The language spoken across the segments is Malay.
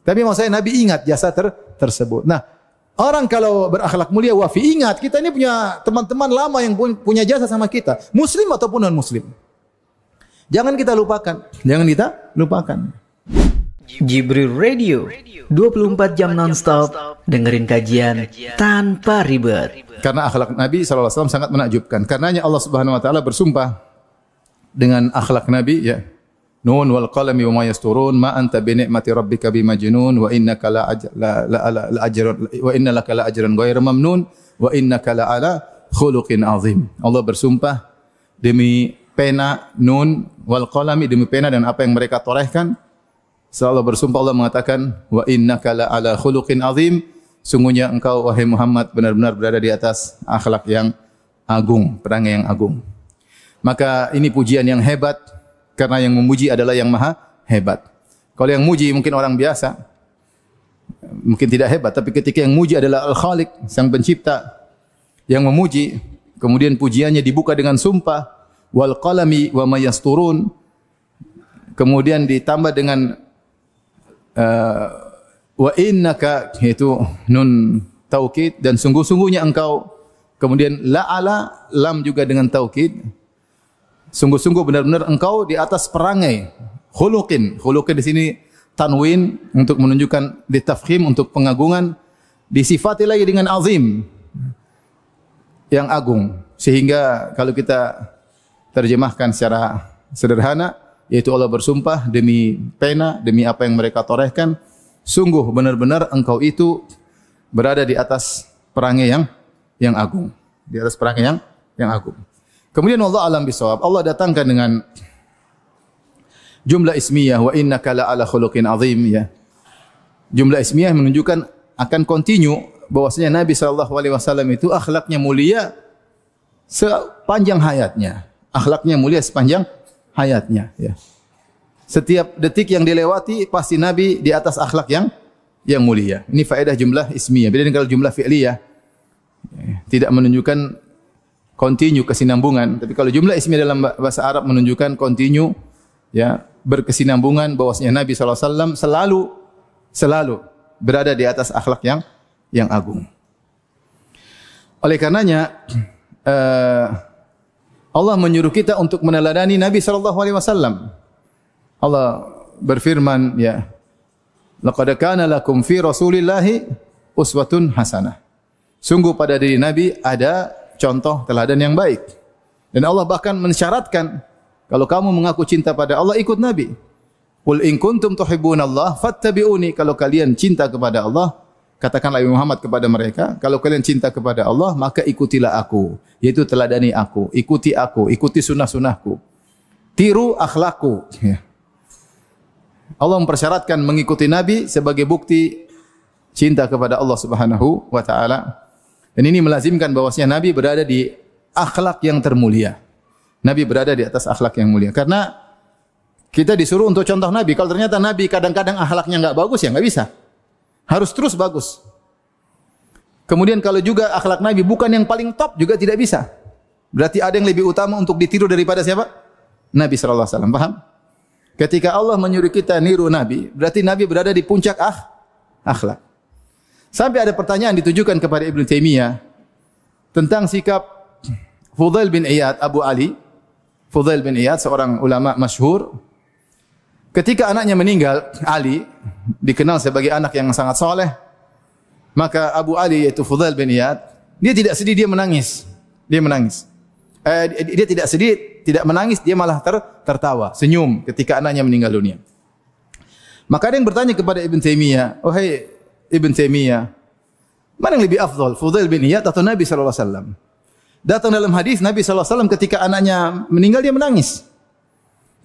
Tapi maksud saya Nabi ingat jasa tersebut. Nah, orang kalau berakhlak mulia wafi, ingat kita ini punya teman-teman lama yang punya jasa sama kita, muslim ataupun non muslim. Jangan kita lupakan. Jangan kita lupakan. Jibril Radio 24 jam nonstop dengerin kajian tanpa ribet. Karena akhlak Nabi SAW sangat menakjubkan. Karenanya Allah Subhanahu Wa Taala bersumpah dengan akhlak Nabi, ya. Nun wal qalami wa ma yasturun ma anta bi ni'mati rabbika bimajnun wa innaka la ajrun wa innaka la ajran ghairu mamnun wa innaka la ala khuluqin azim. Allah bersumpah demi pena nun wal qalami, demi pena dan apa yang mereka torehkan. Setelah bersumpah Allah mengatakan wa innaka la ala khuluqin azim, sungguhnya engkau wahai Muhammad benar-benar berada di atas akhlak yang agung, perangai yang agung. Maka ini pujian yang hebat karena yang memuji adalah yang maha hebat. Kalau yang muji mungkin orang biasa, mungkin tidak hebat, tapi ketika yang muji adalah Al-Khaliq, sang pencipta, yang memuji, kemudian pujiannya dibuka dengan sumpah wal qalami wa ma yasturun, kemudian ditambah dengan wa innaka, yaitu nun taukid, dan sungguh-sungguhnya engkau, kemudian la ala, lam juga dengan taukid, sungguh-sungguh benar-benar engkau di atas perangai khuluqin. Khuluqin di sini tanwin untuk menunjukkan ditafkhim, untuk pengagungan, disifati lagi dengan azim, yang agung. Sehingga kalau kita terjemahkan secara sederhana, yaitu Allah bersumpah demi pena, demi apa yang mereka torehkan, sungguh benar-benar engkau itu berada di atas perangai yang agung, di atas perangai yang agung. Kemudian Allah alam bisawab, Allah datangkan dengan jumlah ismiyah wa innaka la ala khuluqin azim, ya. Jumlah ismiyah menunjukkan akan continue bahwasanya Nabi SAW itu akhlaknya mulia sepanjang hayatnya. Akhlaknya mulia sepanjang hayatnya, ya. Setiap detik yang dilewati pasti Nabi di atas akhlak yang mulia. Ini faedah jumlah ismiyah. Beda dengan kalau jumlah fi'liyah, tidak menunjukkan continue, kesinambungan. Tapi kalau jumlah ismiyah dalam bahasa Arab menunjukkan continue, ya, berkesinambungan, bahwasanya Nabi SAW selalu berada di atas akhlak yang agung. Oleh karenanya Allah menyuruh kita untuk meneladani Nabi SAW. Allah berfirman, ya, laqad kana lakum fi Rasulillahi uswatun hasanah. Sungguh pada diri Nabi ada contoh teladan yang baik. Dan Allah bahkan mensyaratkan, kalau kamu mengaku cinta pada Allah, ikut Nabi. Qul in kuntum tuhibbunallah fattabi'uni. Kalau kalian cinta kepada Allah, katakanlah Muhammad kepada mereka, kalau kalian cinta kepada Allah, maka ikutilah aku, yaitu teladani aku, ikuti sunnah-sunnahku, tiru akhlakku, ya. Allah mempersyaratkan mengikuti Nabi sebagai bukti cinta kepada Allah Subhanahu wa taala. Dan ini melazimkan bahwasanya Nabi berada di akhlak yang termulia. Nabi berada di atas akhlak yang mulia. Karena kita disuruh untuk contoh Nabi. Kalau ternyata Nabi kadang-kadang akhlaknya enggak bagus, ya enggak bisa. Harus terus bagus. Kemudian kalau juga akhlak Nabi bukan yang paling top, juga tidak bisa. Berarti ada yang lebih utama untuk ditiru daripada siapa? Nabi sallallahu alaihi wasallam. Paham? Ketika Allah menyuruh kita niru Nabi, berarti Nabi berada di puncak akhlak. Sampai ada pertanyaan ditujukan kepada Ibnu Taimiyah tentang sikap Fudail bin Iyad, Abu Ali. Fudail bin Iyad, seorang ulama masyhur. Ketika anaknya meninggal, Ali dikenal sebagai anak yang sangat soleh. Maka Abu Ali, yaitu Fudail bin Iyad, dia tidak sedih, dia menangis. Dia menangis. Dia tidak sedih, tidak menangis, dia malah tertawa, senyum ketika anaknya meninggal dunia. Maka ada yang bertanya kepada Ibn Taimiyah, "Wahai Ibn Taimiyah, mana yang lebih afdal, Fudail bin Iyad atau Nabi sallallahu alaihi wasallam?" Datang dalam hadis Nabi sallallahu alaihi wasallam ketika anaknya meninggal dia menangis.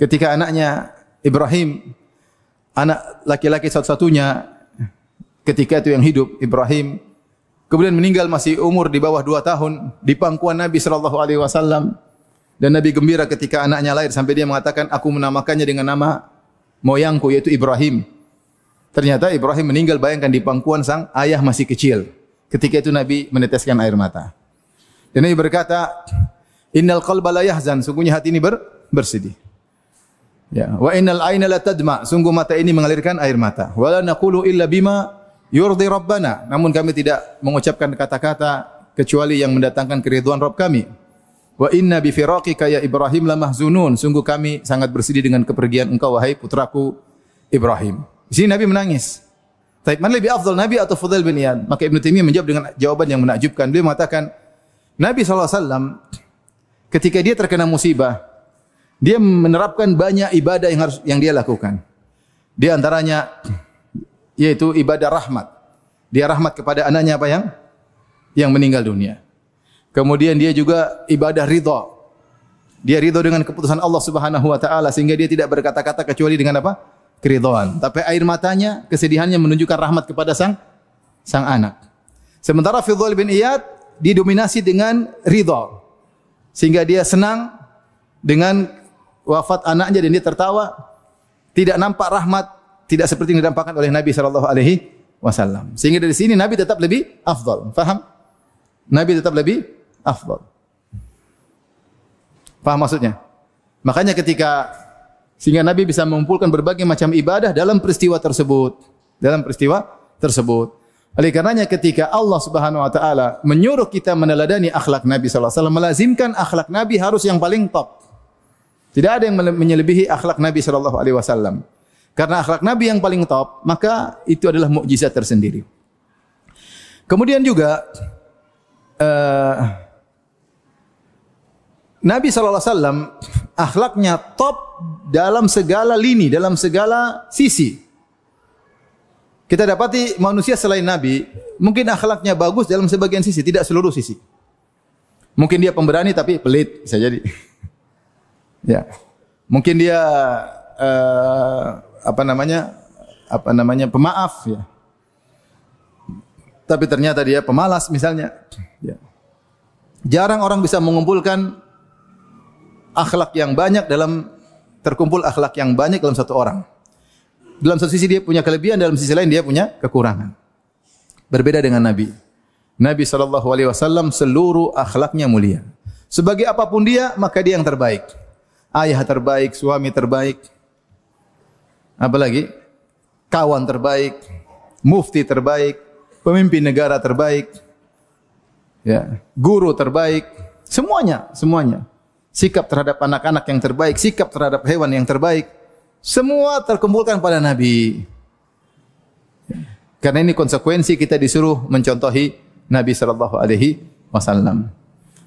Ketika anaknya Ibrahim, anak laki-laki satu-satunya ketika itu yang hidup, Ibrahim, kemudian meninggal masih umur di bawah 2 tahun di pangkuan Nabi sallallahu alaihi wasallam, dan Nabi gembira ketika anaknya lahir sampai dia mengatakan, "Aku menamakannya dengan nama moyangku yaitu Ibrahim." Ternyata Ibrahim meninggal, bayangkan, di pangkuan sang ayah masih kecil. Ketika itu Nabi meneteskan air mata. Dan Nabi berkata, "Innal qalba la yahzan." Sungguhnya hati ini bersedih. Ya, wa innal aina la tadma, sungguh mata ini mengalirkan air mata. Wala naqulu illa bima yurdi rabbana, namun kami tidak mengucapkan kata-kata kecuali yang mendatangkan keridhaan Rabb kami. Wa inna bi firaqika ya Ibrahim la mahzunun, sungguh kami sangat bersedih dengan kepergian engkau wahai putraku Ibrahim. Di sini Nabi menangis. Tapi mana lebih afdal, Nabi atau Fudail bin Iyad? Maka Ibnu Taimiyah menjawab dengan jawaban yang menakjubkan. Beliau mengatakan Nabi SAW ketika dia terkena musibah, dia menerapkan banyak ibadah yang dia lakukan. Di antaranya yaitu ibadah rahmat. Dia rahmat kepada anaknya apa yang meninggal dunia. Kemudian dia juga ibadah ridha. Dia ridha dengan keputusan Allah Subhanahu wa taala sehingga dia tidak berkata-kata kecuali dengan apa? Keridhaan. Tapi air matanya, kesedihannya menunjukkan rahmat kepada sang anak. Sementara Fudail bin Iyad didominasi dengan ridha. Sehingga dia senang dengan wafat anaknya dan dia tertawa, tidak nampak rahmat, tidak seperti yang ditampakkan oleh Nabi sallallahu alaihi wasallam. Sehingga dari sini Nabi tetap lebih afdal. Faham? Nabi tetap lebih afdal. Faham maksudnya? Makanya sehingga Nabi bisa mengumpulkan berbagai macam ibadah dalam peristiwa tersebut. Oleh karenanya ketika Allah Subhanahu wa taala menyuruh kita meneladani akhlak Nabi sallallahu alaihi wasallam, melazimkan akhlak Nabi harus yang paling top. Tidak ada yang menyelebihi akhlak Nabi sallallahu alaihi wasallam. Karena akhlak Nabi yang paling top, maka itu adalah mukjizat tersendiri. Kemudian juga Nabi sallallahu alaihi wasallam akhlaknya top dalam segala lini, dalam segala sisi. Kita dapati manusia selain Nabi, mungkin akhlaknya bagus dalam sebagian sisi, tidak seluruh sisi. Mungkin dia pemberani tapi pelit, bisa jadi. Ya, mungkin dia pemaaf, ya. Tapi ternyata dia pemalas misalnya. Ya. Jarang orang bisa mengumpulkan akhlak yang banyak terkumpul akhlak yang banyak dalam satu orang. Dalam satu sisi dia punya kelebihan, dalam sisi lain dia punya kekurangan. Berbeda dengan Nabi. Nabi SAW seluruh akhlaknya mulia. Sebagai apapun dia, maka dia yang terbaik. Ayah terbaik, suami terbaik, apalagi kawan terbaik, mufti terbaik, pemimpin negara terbaik, ya, guru terbaik, semuanya. Sikap terhadap anak-anak yang terbaik, sikap terhadap hewan yang terbaik, semua terkumpulkan pada Nabi. Karena ini konsekuensi kita disuruh mencontohi Nabi sallallahu alaihi wasallam.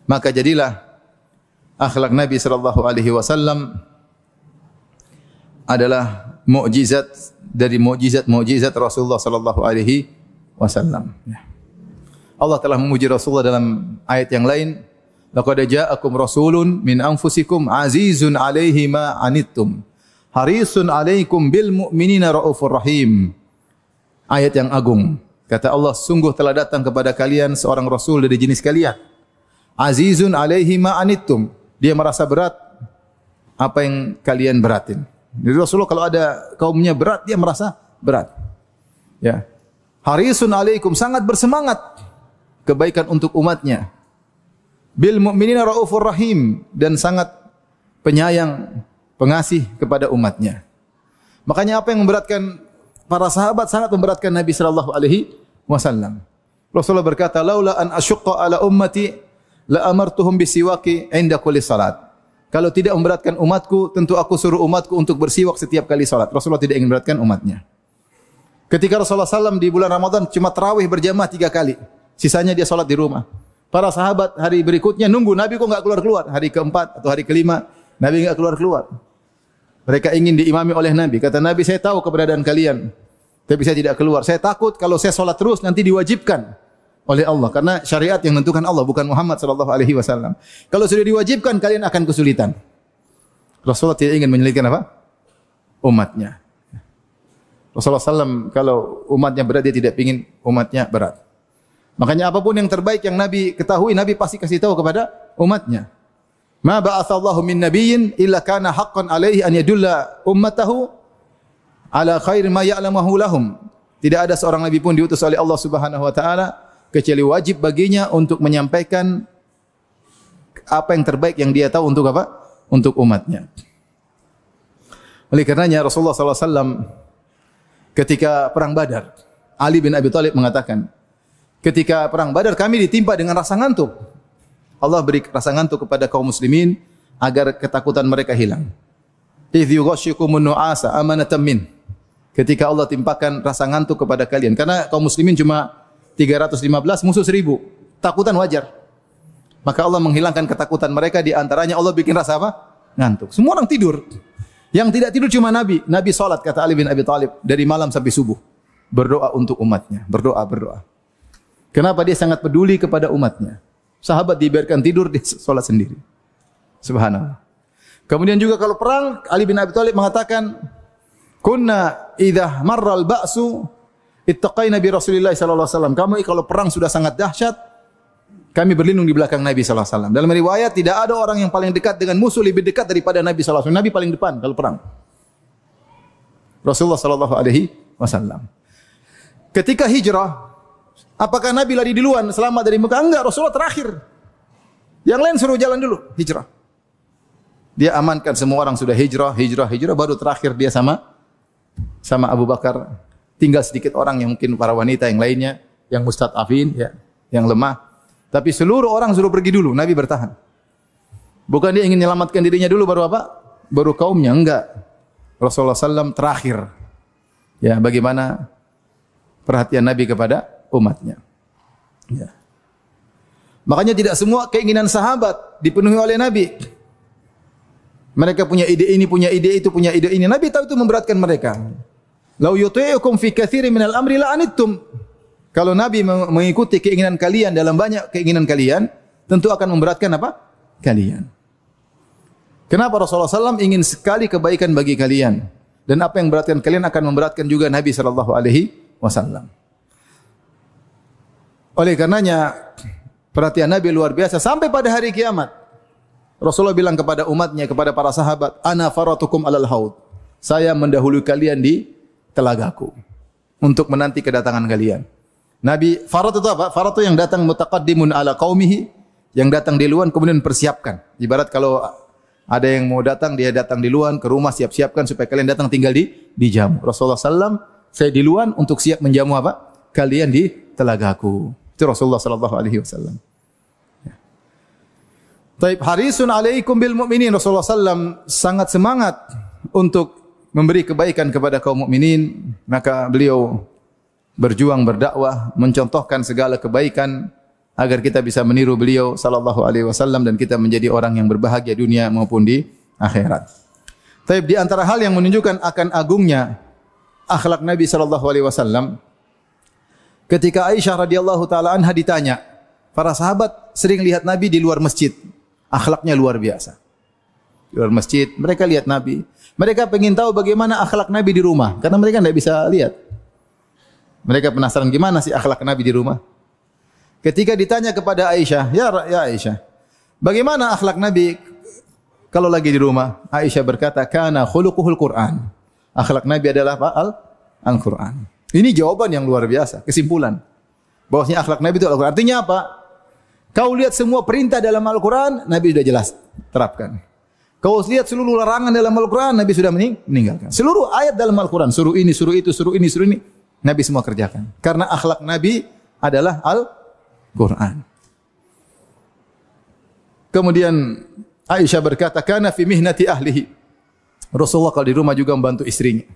Maka jadilah akhlak Nabi sallallahu alaihi wasallam adalah mukjizat dari mukjizat Rasulullah sallallahu alaihi wasallam. Allah telah memuji Rasulullah dalam ayat yang lain, laqad ja'akum rasulun min anfusikum azizun 'alaihi ma anittum harisun 'alaikum bil mu'minina raufur rahim. Ayat yang agung. Kata Allah, sungguh telah datang kepada kalian seorang rasul dari jenis kalian. Azizun 'alaihi ma anittum. Dia merasa berat apa yang kalian beratin. Jadi Rasulullah kalau ada kaumnya berat, dia merasa berat. Ya. Harisun alaikum, sangat bersemangat kebaikan untuk umatnya. Bil mu'minina raufur rahim, dan sangat penyayang, pengasih kepada umatnya. Makanya apa yang memberatkan para sahabat sangat memberatkan Nabi sallallahu alaihi wasallam. Rasulullah berkata, "Laula an asyqa ala ummati la amartuhum bisiwaki 'inda kulli salat." Kalau tidak memberatkan umatku, tentu aku suruh umatku untuk bersiwak setiap kali salat. Rasulullah tidak ingin memberatkan umatnya. Ketika Rasulullah SAW di bulan Ramadan cuma tarawih berjamaah 3 kali. Sisanya dia salat di rumah. Para sahabat hari berikutnya nunggu Nabi kok enggak keluar-keluar. Hari keempat atau hari kelima, Nabi enggak keluar-keluar. Mereka ingin diimami oleh Nabi. Kata Nabi, saya tahu keberadaan kalian, tapi saya tidak keluar. Saya takut kalau saya salat terus nanti diwajibkan oleh Allah, karena syariat yang menentukan Allah, bukan Muhammad sallallahu alaihi wasallam. Kalau sudah diwajibkan, kalian akan kesulitan. Rasulullah tidak ingin menyulitkan apa? Umatnya. Rasulullah SAW kalau umatnya berat, dia tidak ingin umatnya berat. Makanya apapun yang terbaik yang Nabi ketahui, Nabi pasti kasih tahu kepada umatnya. Ma ba'atsallahu min nabiyyin illa kana haqqan alaihi an yadulla ummatahu ala khairi ma ya'lamuhu lahum. Tidak ada seorang nabi pun diutus oleh Allah Subhanahu wa taala kecuali wajib baginya untuk menyampaikan apa yang terbaik yang dia tahu untuk apa? Untuk umatnya. Oleh karenanya Rasulullah SAW ketika perang Badar, Ali bin Abi Thalib mengatakan, ketika perang Badar kami ditimpa dengan rasa ngantuk. Allah beri rasa ngantuk kepada kaum muslimin agar ketakutan mereka hilang. Idh yughashshikumun nu'asa amanatan min. Ketika Allah timpakan rasa ngantuk kepada kalian, karena kaum muslimin cuma 315, musuh 1000. Takutan wajar. Maka Allah menghilangkan ketakutan mereka, di antaranya Allah bikin rasa apa? Ngantuk. Semua orang tidur. Yang tidak tidur cuma Nabi. Nabi salat, kata Ali bin Abi Thalib, dari malam sampai subuh. Berdoa untuk umatnya. Berdoa. Kenapa dia sangat peduli kepada umatnya? Sahabat dibiarkan tidur, dia salat sendiri. Subhanallah. Kemudian juga kalau perang, Ali bin Abi Thalib mengatakan, kunna idza marral ba'su ittaqaina bi Rasulillah sallallahu alaihi wasallam. Kami kalau perang sudah sangat dahsyat, kami berlindung di belakang Nabi sallallahu alaihi wasallam. Dalam riwayat tidak ada orang yang paling dekat dengan musuh lebih dekat daripada Nabi sallallahu alaihi wasallam. Nabi paling depan kalau perang. Rasulullah sallallahu alaihi wasallam. Ketika hijrah, apakah Nabi lari duluan selamat dari Mekah? Enggak, Rasulullah terakhir. Yang lain suruh jalan dulu, hijrah. Dia amankan semua orang sudah hijrah, baru terakhir dia sama Abu Bakar. Tinggal sedikit orang yang mungkin para wanita yang lainnya, yang mustad'afin, ya, yang lemah. Tapi seluruh orang suruh pergi dulu, Nabi bertahan. Bukan dia ingin menyelamatkan dirinya dulu baru apa? Baru kaumnya, enggak. Rasulullah SAW terakhir. Ya, bagaimana perhatian Nabi kepada umatnya. Ya. Makanya tidak semua keinginan sahabat dipenuhi oleh Nabi. Mereka punya ide ini, punya ide itu, punya ide ini. Nabi tahu itu memberatkan mereka. Lau yuti'ukum fi katsirin minal amri la'anittum. Kalau Nabi mengikuti keinginan kalian dalam banyak keinginan kalian, tentu akan memberatkan apa? Kalian. Kenapa Rasulullah SAW ingin sekali kebaikan bagi kalian? Dan apa yang memberatkan kalian akan memberatkan juga Nabi SAW. Oleh karenanya, perhatian Nabi luar biasa. Sampai pada hari kiamat, Rasulullah bilang kepada umatnya, kepada para sahabat, ana faratukum alal haud. Saya mendahului kalian di telagaku untuk menanti kedatangan kalian. Nabi, farat itu apa? Farat itu yang datang mutaqaddimun ala qaumihi, yang datang di luar kemudian persiapkan. Ibarat kalau ada yang mau datang, dia datang di luar ke rumah, siap-siapkan supaya kalian datang tinggal di jamu. Rasulullah SAW, saya di luar untuk siap menjamu apa? Kalian di telagaku. Itu Rasulullah SAW. Taib harisun alaikum bil mu'minin. Rasulullah SAW sangat semangat untuk memberi kebaikan kepada kaum mukminin, maka beliau berjuang berdakwah, mencontohkan segala kebaikan agar kita bisa meniru beliau sallallahu alaihi wasallam dan kita menjadi orang yang berbahagia dunia maupun di akhirat. Taib di antara hal yang menunjukkan akan agungnya akhlak Nabi sallallahu alaihi wasallam, ketika Aisyah radhiyallahu taala anha ditanya, para sahabat sering lihat Nabi di luar masjid. Akhlaknya luar biasa. Di luar masjid, mereka lihat Nabi. Mereka ingin tahu bagaimana akhlak Nabi di rumah. Karena mereka tidak bisa lihat. Mereka penasaran gimana sih akhlak Nabi di rumah. Ketika ditanya kepada Aisyah, ya Aisyah, bagaimana akhlak Nabi kalau lagi di rumah? Aisyah berkata, kana khuluquhul Qur'an. Akhlak Nabi adalah apa? Al-Qur'an. Ini jawaban yang luar biasa, kesimpulan. Bahwasanya akhlak Nabi itu Al-Qur'an. Artinya apa? Kau lihat semua perintah dalam Al-Quran, Nabi sudah jelas terapkan. Kau lihat seluruh larangan dalam Al-Quran, Nabi sudah meninggalkan. Seluruh ayat dalam Al-Quran, suruh ini, suruh itu, suruh ini, suruh ini, Nabi semua kerjakan. Karena akhlak Nabi adalah Al-Quran. Kemudian Aisyah berkata, kana fi mihnati ahlihi. Rasulullah kalau di rumah juga membantu istrinya.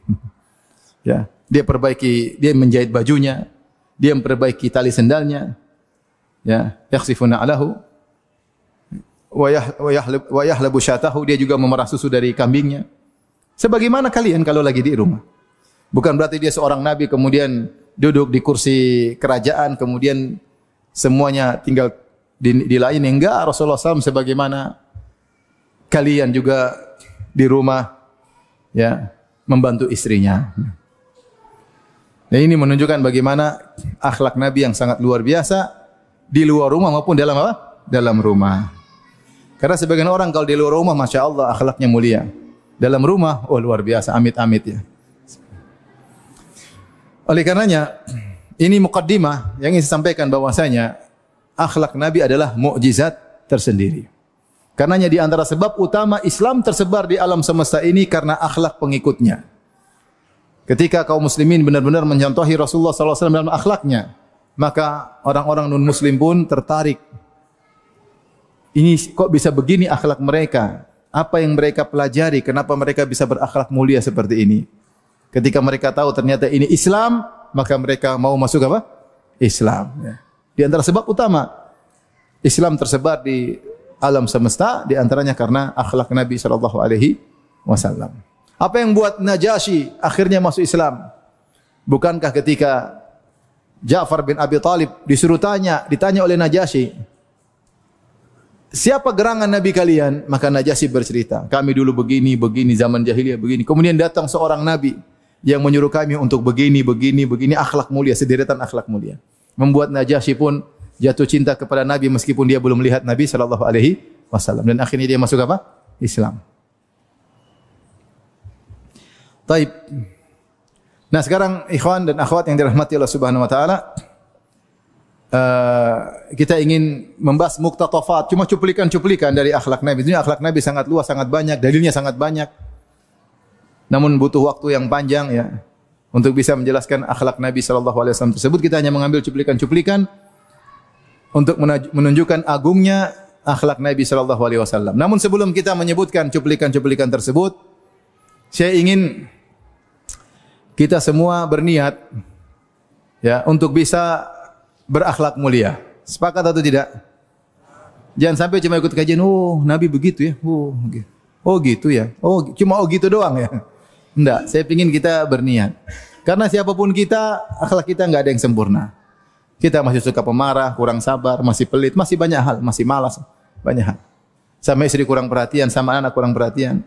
Ya, dia menjahit bajunya, dia memperbaiki tali sendalnya. Ya, yakhsifuna alahu wa yahlabu syatahu, dia juga memerah susu dari kambingnya. Sebagaimana kalian kalau lagi di rumah. Bukan berarti dia seorang nabi kemudian duduk di kursi kerajaan kemudian semuanya tinggal di lain. Enggak, Rasulullah SAW sebagaimana kalian juga di rumah, ya, membantu istrinya. Dan ini menunjukkan bagaimana akhlak Nabi yang sangat luar biasa di luar rumah maupun dalam apa? Dalam rumah. Karena sebagian orang kalau di luar rumah, Masya Allah, akhlaknya mulia. Dalam rumah, oh luar biasa, amit-amit ya. Oleh karenanya, ini muqaddimah yang ingin saya sampaikan bahwasanya akhlak Nabi adalah mukjizat tersendiri. Karenanya di antara sebab utama Islam tersebar di alam semesta ini karena akhlak pengikutnya. Ketika kaum muslimin benar-benar mencontohi Rasulullah SAW dalam akhlaknya, maka orang-orang non-muslim pun tertarik. Ini kok bisa begini akhlak mereka? Apa yang mereka pelajari? Kenapa mereka bisa berakhlak mulia seperti ini? Ketika mereka tahu ternyata ini Islam, maka mereka mau masuk apa? Islam. Di antara sebab utama Islam tersebar di alam semesta, di antaranya karena akhlak Nabi SAW. Apa yang buat Najasyi akhirnya masuk Islam? Bukankah ketika Ja'far bin Abi Talib disuruh ditanya oleh Najasyi, siapa gerangan Nabi kalian? Maka Najasyi bercerita, kami dulu begini, zaman jahiliyah begini. Kemudian datang seorang Nabi yang menyuruh kami untuk begini, akhlak mulia, sederetan akhlak mulia. Membuat Najasyi pun jatuh cinta kepada Nabi meskipun dia belum melihat Nabi SAW. Dan akhirnya dia masuk apa? Islam. Taib. Nah sekarang ikhwan dan akhwat yang dirahmati Allah Subhanahu Wa Taala, kita ingin membahas muqtatafat, cuma cuplikan-cuplikan dari akhlak Nabi. Ini akhlak Nabi sangat luas, sangat banyak, dalilnya sangat banyak. Namun butuh waktu yang panjang ya untuk bisa menjelaskan akhlak Nabi SAW tersebut. Kita hanya mengambil cuplikan-cuplikan untuk menunjukkan agungnya akhlak Nabi SAW. Namun sebelum kita menyebutkan cuplikan-cuplikan tersebut, saya ingin kita semua berniat ya untuk bisa berakhlak mulia. Sepakat atau tidak? Jangan sampai cuma ikut kajian, oh Nabi begitu ya, oh gitu ya, cuma gitu doang ya. Enggak, saya ingin kita berniat. Karena siapapun kita, akhlak kita enggak ada yang sempurna. Kita masih suka pemarah, kurang sabar, masih pelit, masih banyak hal, masih malas, banyak hal. Sama istri kurang perhatian, sama anak kurang perhatian,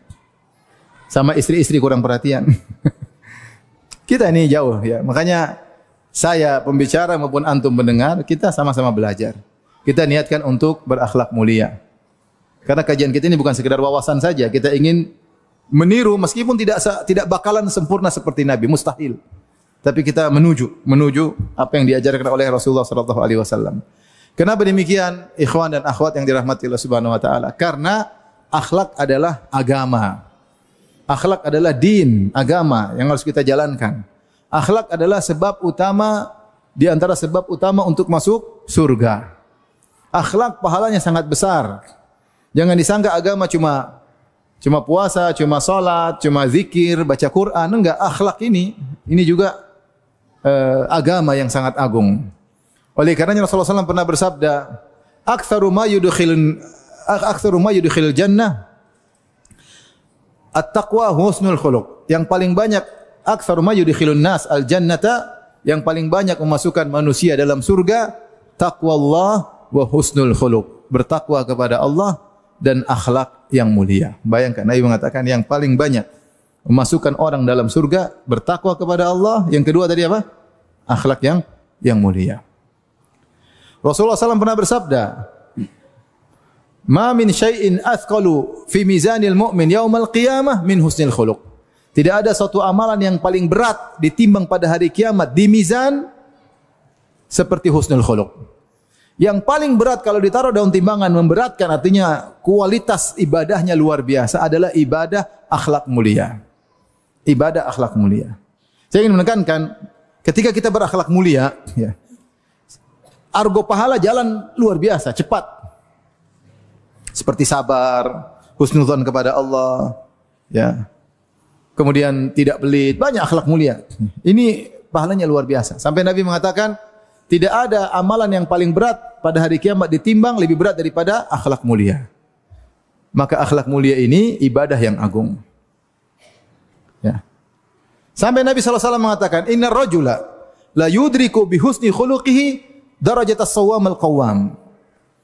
sama istri-istri kurang perhatian. Kita ini jauh ya, makanya saya pembicara maupun antum mendengar, kita sama-sama belajar. Kita niatkan untuk berakhlak mulia. Karena kajian kita ini bukan sekedar wawasan saja, kita ingin meniru meskipun tidak bakalan sempurna seperti Nabi, mustahil. Tapi kita menuju apa yang diajarkan oleh Rasulullah SAW. Kenapa demikian, ikhwan dan akhwat yang dirahmati Allah Subhanahu Wa Taala? Karena akhlak adalah agama. Akhlak adalah din, agama yang harus kita jalankan. Akhlak adalah sebab utama di antara sebab utama untuk masuk surga. Akhlak pahalanya sangat besar. Jangan disangka agama cuma puasa, cuma salat, cuma zikir, baca Quran. Enggak, akhlak ini juga agama yang sangat agung. Oleh karenanya Rasulullah SAW pernah bersabda, "Aktsaru ma yudkhilul jannah at-taqwa husnul khuluq." Yang paling banyak aktsaru ma yudkhilun nas al-jannata, yang paling banyak memasukkan manusia dalam surga, taqwallah wa husnul khuluq. Bertakwa kepada Allah dan akhlak yang mulia. Bayangkan Nabi mengatakan yang paling banyak memasukkan orang dalam surga bertakwa kepada Allah. Yang kedua tadi apa? Akhlak yang mulia. Rasulullah SAW pernah bersabda, "Ma min syai'in athqalu fi mizanil mu'min yaumal qiyamah min husnil khuluq." Tidak ada suatu amalan yang paling berat ditimbang pada hari kiamat di mizan seperti husnul khuluq. Yang paling berat kalau ditaruh daun timbangan memberatkan, artinya kualitas ibadahnya luar biasa, adalah ibadah akhlak mulia. Ibadah akhlak mulia. Saya ingin menekankan, ketika kita berakhlak mulia, ya, argo pahala jalan luar biasa, cepat. Seperti sabar, husnuzan kepada Allah, ya. Kemudian tidak pelit, banyak akhlak mulia. Ini pahalanya luar biasa. Sampai Nabi mengatakan, tidak ada amalan yang paling berat pada hari kiamat ditimbang lebih berat daripada akhlak mulia. Maka akhlak mulia ini ibadah yang agung. Ya. Sampai Nabi SAW mengatakan, "Innar rajula la yudriku bi husni khuluqihi darajat as-sawamil qawwam."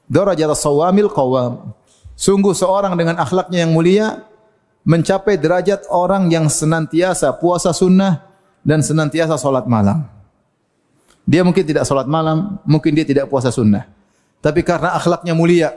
Darajat as-sawamil qawwam. Sungguh seorang dengan akhlaknya yang mulia mencapai derajat orang yang senantiasa puasa sunnah dan senantiasa salat malam. Dia mungkin tidak salat malam, mungkin dia tidak puasa sunnah. Tapi karena akhlaknya mulia,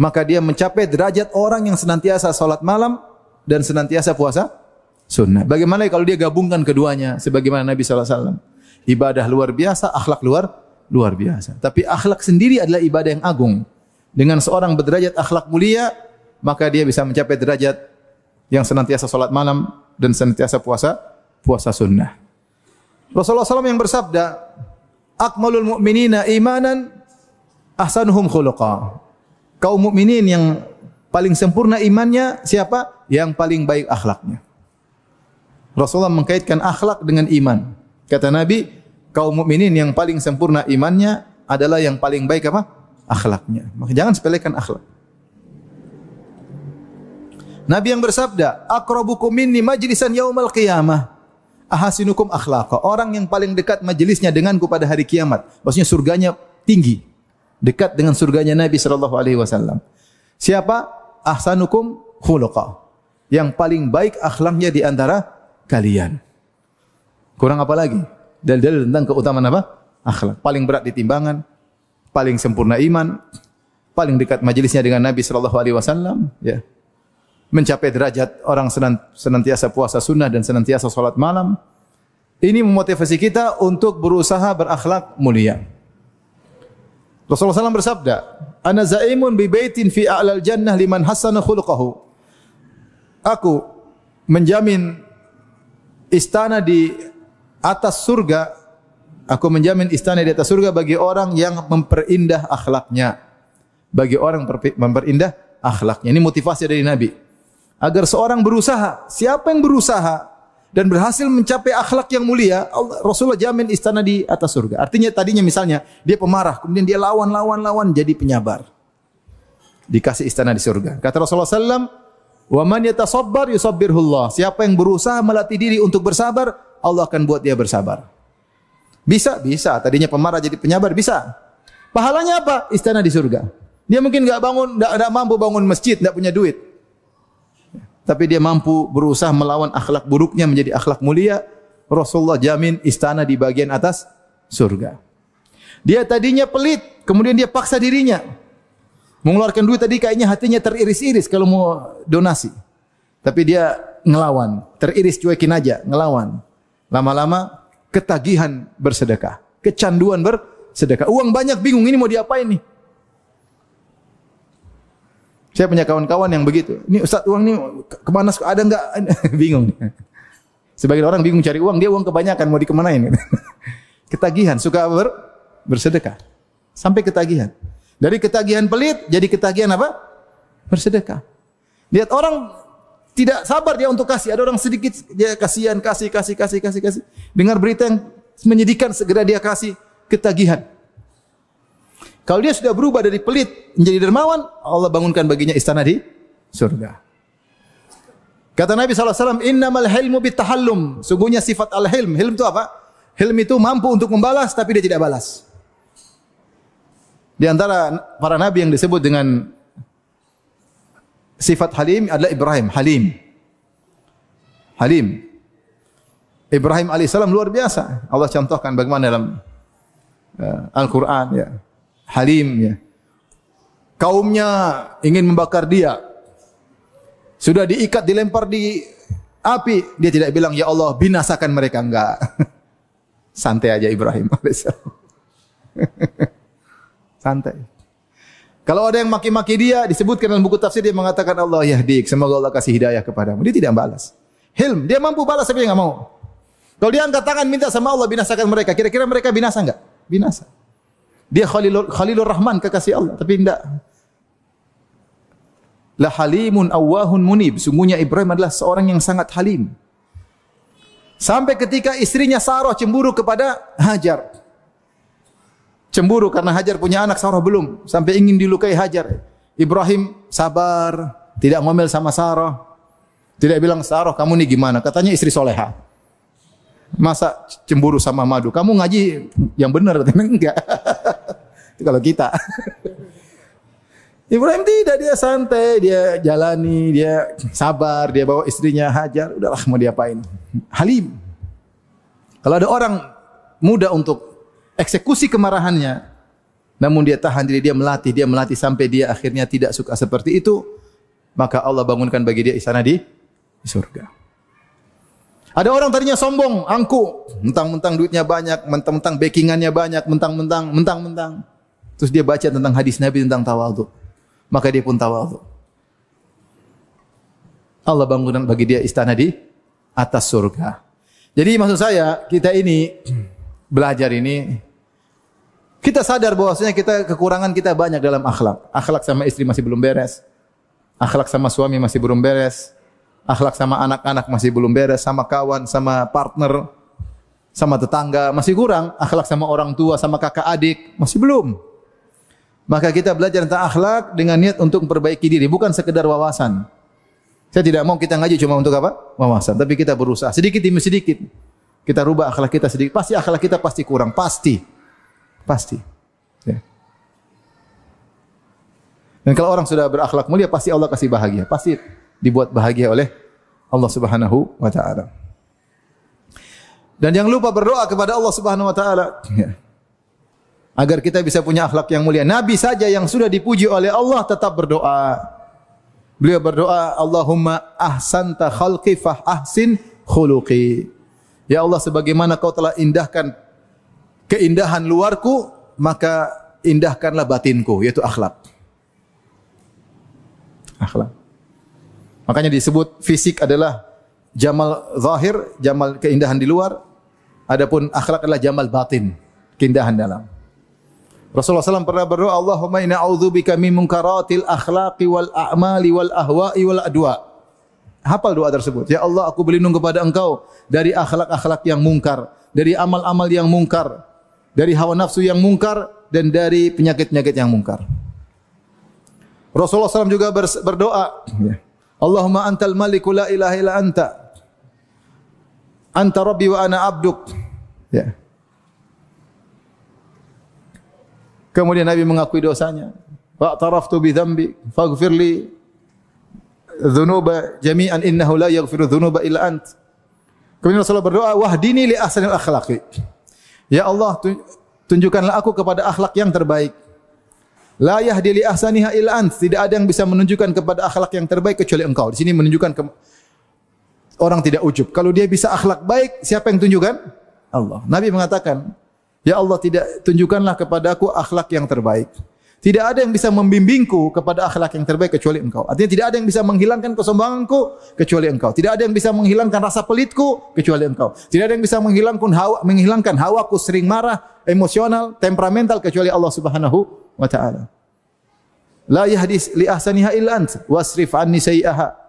maka dia mencapai derajat orang yang senantiasa salat malam dan senantiasa puasa sunnah. Bagaimana kalau dia gabungkan keduanya sebagaimana Nabi SAW? Ibadah luar biasa, akhlak luar biasa. Tapi akhlak sendiri adalah ibadah yang agung. dengan seorang berderajat akhlak mulia, maka dia bisa mencapai derajat yang senantiasa salat malam dan senantiasa puasa sunnah. Rasulullah SAW yang bersabda, akmalul mu'minina imanan ahsanuhum khuluqa. Kaum mukminin yang paling sempurna imannya siapa? Yang paling baik akhlaknya. Rasulullah mengkaitkan akhlak dengan iman. Kata Nabi, kaum mukminin yang paling sempurna imannya adalah yang paling baik apa? Akhlaknya. Maka jangan sepelekan akhlak. Nabi yang bersabda, aqrabukum minni majlisan yaumal qiyamah ahasinukum akhlaqa. Orang yang paling dekat majelisnya denganku pada hari kiamat. Maksudnya surganya tinggi. Dekat dengan surganya Nabi sallallahu alaihi wasallam. Siapa? Ahsanukum khuluqa. Yang paling baik akhlaknya di antara kalian. Kurang apa lagi? Dalil tentang keutamaan apa? Akhlak. Paling berat di timbangan, paling sempurna iman, paling dekat majelisnya dengan Nabi sallallahu alaihi wasallam, ya. Mencapai derajat orang senantiasa puasa sunnah dan senantiasa salat malam. Ini memotivasi kita untuk berusaha berakhlak mulia. Rasulullah SAW bersabda, "Ana zaimun bi baitin fi a'lal jannah liman hassana khuluquhu." Aku menjamin istana di atas surga. Aku menjamin istana di atas surga bagi orang yang memperindah akhlaknya. Bagi orang memperindah akhlaknya. Ini motivasi dari Nabi. Agar seorang berusaha. Siapa yang berusaha dan berhasil mencapai akhlak yang mulia, Rasulullah jamin istana di atas surga. Artinya tadinya misalnya dia pemarah, kemudian dia lawan jadi penyabar. Dikasih istana di surga. Kata Rasulullah SAW, "Wa man yatasabbar yusabbirhullah." Siapa yang berusaha melatih diri untuk bersabar, Allah akan buat dia bersabar. Bisa. Tadinya pemarah jadi penyabar, bisa. Pahalanya apa? Istana di surga. Dia mungkin enggak mampu bangun masjid, enggak punya duit. Tapi dia mampu berusaha melawan akhlak buruknya menjadi akhlak mulia. Rasulullah jamin istana di bagian atas surga. Dia tadinya pelit, kemudian dia paksa dirinya. Mengeluarkan duit tadi kayaknya hatinya teriris-iris kalau mau donasi. Tapi dia ngelawan, teriris cuekin aja, ngelawan. Lama-lama ketagihan bersedekah, kecanduan bersedekah. Uang banyak bingung ini mau diapain nih? Saya punya kawan-kawan yang begitu. Ini Ustaz, uang ini kemana? Ada enggak? Bingung. Sebagian orang bingung cari uang, dia uang kebanyakan mau dikemanain. Ketagihan, suka bersedekah. Sampai ketagihan. Dari ketagihan pelit, jadi ketagihan apa? Bersedekah. Lihat orang tidak sabar dia untuk kasih. Ada orang sedikit, dia kasihan, kasih. Dengar berita yang menyedihkan, segera dia kasih. Ketagihan. Kalau dia sudah berubah dari pelit menjadi dermawan, Allah bangunkan baginya istana di surga. Kata Nabi SAW, "Innamal hilmu bitahallum." Sungguhnya sifat al-hilm. Hilm itu apa? Hilm itu mampu untuk membalas, tapi dia tidak balas. Di antara para nabi yang disebut dengan sifat halim adalah Ibrahim. Halim. Ibrahim alaihissalam luar biasa. Allah contohkan bagaimana dalam Al-Quran, ya. Halim, ya. Kaumnya ingin membakar dia. Sudah diikat, dilempar di api, dia tidak bilang ya Allah binasakan mereka, enggak. Santai aja Ibrahim alaihissalam. Santai. Kalau ada yang maki-maki dia, disebutkan dalam buku tafsir, dia mengatakan Allah yahdik, semoga Allah kasih hidayah kepadamu. Dia tidak balas. Hilm, dia mampu balas tapi dia enggak mau. Kalau dia angkat tangan minta sama Allah binasakan mereka, kira-kira mereka binasa enggak? Binasa. Dia Khalilur Rahman, kekasih Allah, tapi tidak. La halimun awwahun munib. Sungguhnya Ibrahim adalah seorang yang sangat halim. Sampai ketika istrinya Sarah cemburu kepada Hajar. Cemburu karena Hajar punya anak, Sarah belum. Sampai ingin dilukai Hajar. Ibrahim sabar, tidak ngomel sama Sarah. Tidak bilang, Sarah kamu nih gimana? Katanya istri soleha. Masa cemburu sama madu? Kamu ngaji yang benar? Enggak. Itu kalau kita. Ibrahim tidak, dia santai, dia jalani, dia sabar, dia bawa istrinya Hajar, udahlah mau diapain. Halim. Kalau ada orang muda untuk eksekusi kemarahannya, namun dia tahan diri, dia melatih sampai dia akhirnya tidak suka seperti itu, maka Allah bangunkan bagi dia istana di surga. Ada orang tadinya sombong, angkuh, mentang-mentang duitnya banyak, mentang-mentang backingannya banyak, mentang-mentang. Terus dia baca tentang hadis Nabi tentang tawadhu. maka dia pun tawadhu. Allah bangunkan bagi dia istana di atas surga. Jadi maksud saya, kita ini belajar ini, kita sadar bahwasanya kekurangan kita banyak dalam akhlak. Akhlak sama istri masih belum beres. Akhlak sama suami masih belum beres. Akhlak sama anak-anak masih belum beres, sama kawan, sama partner, sama tetangga masih kurang. Akhlak sama orang tua, sama kakak adik masih belum. Maka kita belajar tentang akhlak dengan niat untuk memperbaiki diri, bukan sekedar wawasan. Saya tidak mau kita ngaji cuma untuk apa? Wawasan. Tapi kita berusaha sedikit demi sedikit. Kita rubah akhlak kita sedikit. Pasti akhlak kita pasti kurang. Pasti. Ya. Dan kalau orang sudah berakhlak mulia, pasti Allah kasih bahagia. Pasti dibuat bahagia oleh Allah Subhanahu wa taala. Dan jangan lupa berdoa kepada Allah Subhanahu wa taala. Ya. Agar kita bisa punya akhlak yang mulia. Nabi saja yang sudah dipuji oleh Allah tetap berdoa. Beliau berdoa, Allahumma ahsanta khalqi fa ahsin khuluqi. Ya Allah, sebagaimana kau telah indahkan keindahan luarku, maka indahkanlah batinku, yaitu akhlak. Akhlak. Makanya disebut fisik adalah jamal zahir, jamal keindahan di luar. Adapun akhlak adalah jamal batin, keindahan dalam. Rasulullah SAW pernah berdoa, Allahumma inna a'udzubika min munkaratil akhlaqi wal a'mali wal ahwa'i wal adwa. Hafal doa tersebut. Ya Allah, aku berlindung kepada Engkau dari akhlak-akhlak yang mungkar, dari amal-amal yang mungkar, dari hawa nafsu yang mungkar, dan dari penyakit-penyakit yang mungkar. Rasulullah SAW juga berdoa, Allahumma antal maliku la ilaha illa anta. Anta rabbi wa ana abduk. Ya. Kemudian Nabi mengakui dosanya. Fa'taraftu bi dzambi faghfir li dzunuba jami'an innahu la yaghfiru dzunuba illa ant. Kemudian Rasulullah berdoa, wahdini li ahsanil akhlaqi. Ya Allah, tunjukkanlah aku kepada akhlak yang terbaik. La yahdi li ahsaniha illa ant. Tidak ada yang bisa menunjukkan kepada akhlak yang terbaik kecuali Engkau. Di sini menunjukkan orang tidak ujub. Kalau dia bisa akhlak baik, siapa yang tunjukkan? Allah. Nabi mengatakan, ya Allah, tidak tunjukkanlah kepadaku akhlak yang terbaik. Tidak ada yang bisa membimbingku kepada akhlak yang terbaik kecuali Engkau. Artinya tidak ada yang bisa menghilangkan kesombonganku kecuali Engkau. Tidak ada yang bisa menghilangkan rasa pelitku kecuali Engkau. Tidak ada yang bisa menghilangkan hawaku sering marah, emosional, temperamental kecuali Allah Subhanahu wa taala. La yahdis li ahsaniha illa ant wasrif anni sayyi'aha.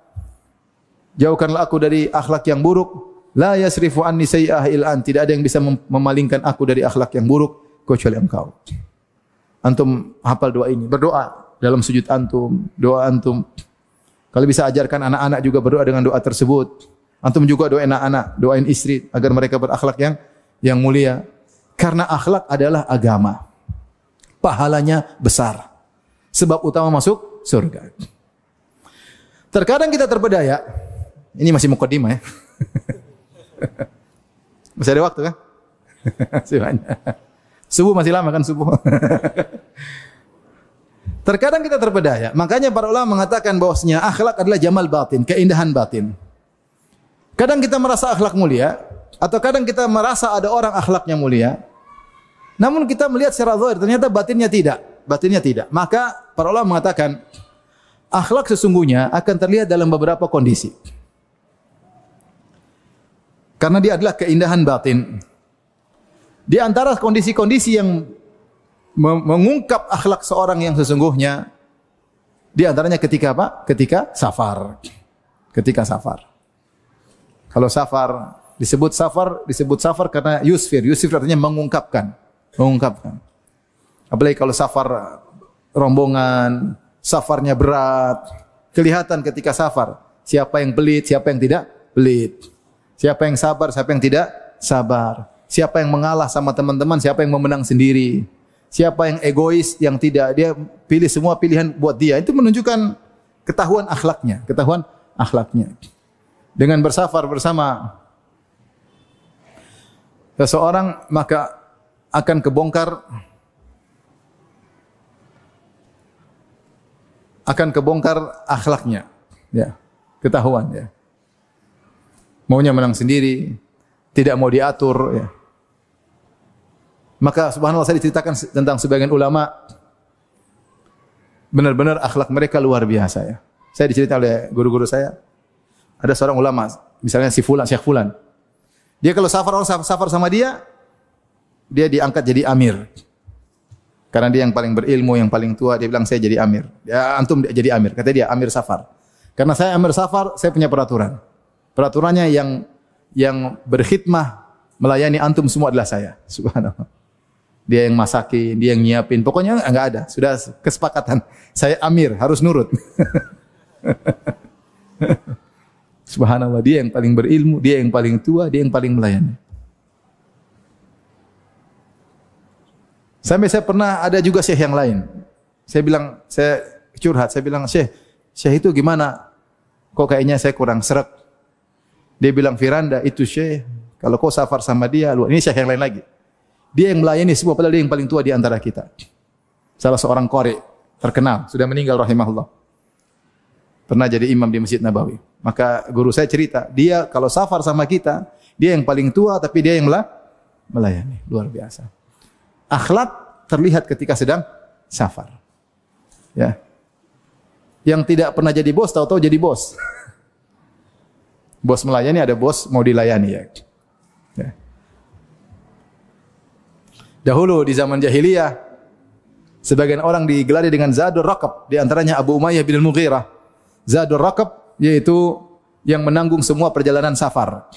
Jauhkanlah aku dari akhlak yang buruk. La yasrifu anni sayyi'ah illa ant. Tidak ada yang bisa memalingkan aku dari akhlak yang buruk kecuali Engkau. Antum hafal doa ini, berdoa dalam sujud antum, doa antum. Kalau bisa ajarkan anak-anak juga berdoa dengan doa tersebut. Antum juga doain anak-anak, doain istri agar mereka berakhlak yang mulia. Karena akhlak adalah agama. Pahalanya besar. Sebab utama masuk surga. Terkadang kita terpedaya. Ini masih mukadimah ya. Masih ada waktu kan? Masih banyak. Subuh masih lama kan subuh. Terkadang kita terpedaya. Makanya para ulama mengatakan bahwasanya akhlak adalah jamal batin, keindahan batin. Kadang kita merasa akhlak mulia, atau kadang kita merasa ada orang akhlaknya mulia. Namun kita melihat secara zahir ternyata batinnya tidak. Batinnya tidak. Maka para ulama mengatakan akhlak sesungguhnya akan terlihat dalam beberapa kondisi. Karena dia adalah keindahan batin. Di antara kondisi-kondisi yang mengungkap akhlak seorang yang sesungguhnya, di antaranya ketika apa? Ketika safar. Ketika safar. Kalau safar disebut safar karena yusfir. Yusfir artinya mengungkapkan. Mengungkapkan. Apalagi kalau safar rombongan, safarnya berat, kelihatan ketika safar. Siapa yang pelit, siapa yang tidak pelit. Siapa yang sabar, siapa yang tidak sabar. Siapa yang mengalah sama teman-teman, siapa yang memenang sendiri. Siapa yang egois, yang tidak. Dia pilih semua pilihan buat dia. Itu menunjukkan ketahuan akhlaknya. Ketahuan akhlaknya. Dengan bersafar bersama seseorang, maka akan kebongkar akhlaknya. Ya, ketahuan ya. Maunya menang sendiri, tidak mau diatur. Ya. Maka subhanallah saya diceritakan tentang sebagian ulama benar-benar akhlak mereka luar biasa ya. Saya dicerita oleh guru-guru saya, ada seorang ulama, misalnya si Fulan, Syekh Fulan. Dia kalau orang safar sama dia diangkat jadi amir. Karena dia yang paling berilmu, yang paling tua, dia bilang saya jadi amir. Ya, antum jadi amir, kata dia amir safar. Karena saya amir safar, saya punya peraturan. Peraturannya yang berkhidmah melayani antum semua adalah saya. Subhanallah. Dia yang masakin, dia yang nyiapin. Pokoknya enggak ada, sudah kesepakatan. Saya amir, harus nurut. Subhanallah, dia yang paling berilmu, dia yang paling tua, dia yang paling melayani. Sampai saya pernah ada juga syekh yang lain. Saya bilang, saya curhat, saya bilang, syekh itu gimana? Kok kayaknya saya kurang seret. Dia bilang, Firanda itu syekh, kalau kau safar sama dia, ini syekh yang lain lagi. Dia yang melayani semua, padahal dia yang paling tua di antara kita. Salah seorang qari terkenal, sudah meninggal rahimahullah. Pernah jadi imam di Masjid Nabawi. Maka guru saya cerita, dia kalau safar sama kita, dia yang paling tua tapi dia yang melayani. Luar biasa. Akhlak terlihat ketika sedang safar. Ya. Yang tidak pernah jadi bos, tahu-tahu jadi bos. Bos melayani, ada bos mau dilayani ya. Ya. Dahulu di zaman jahiliyah, sebagian orang digelari dengan Zadur Raqab, di antaranya Abu Umayyah bin Al-Mughirah. Zadur Raqab yaitu yang menanggung semua perjalanan safar.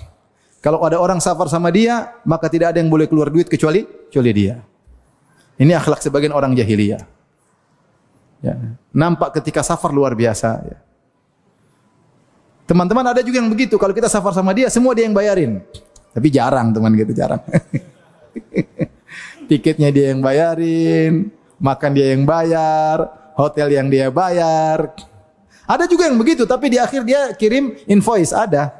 Kalau ada orang safar sama dia, maka tidak ada yang boleh keluar duit kecuali dia. Ini akhlak sebagian orang jahiliyah. Ya. Nampak ketika safar luar biasa. Ya. Teman-teman ada juga yang begitu. Kalau kita safar sama dia, semua dia yang bayarin. Tapi jarang teman gitu, jarang. Tiketnya dia yang bayarin, makan dia yang bayar, hotel yang dia bayar. Ada juga yang begitu, tapi di akhir dia kirim invoice, ada.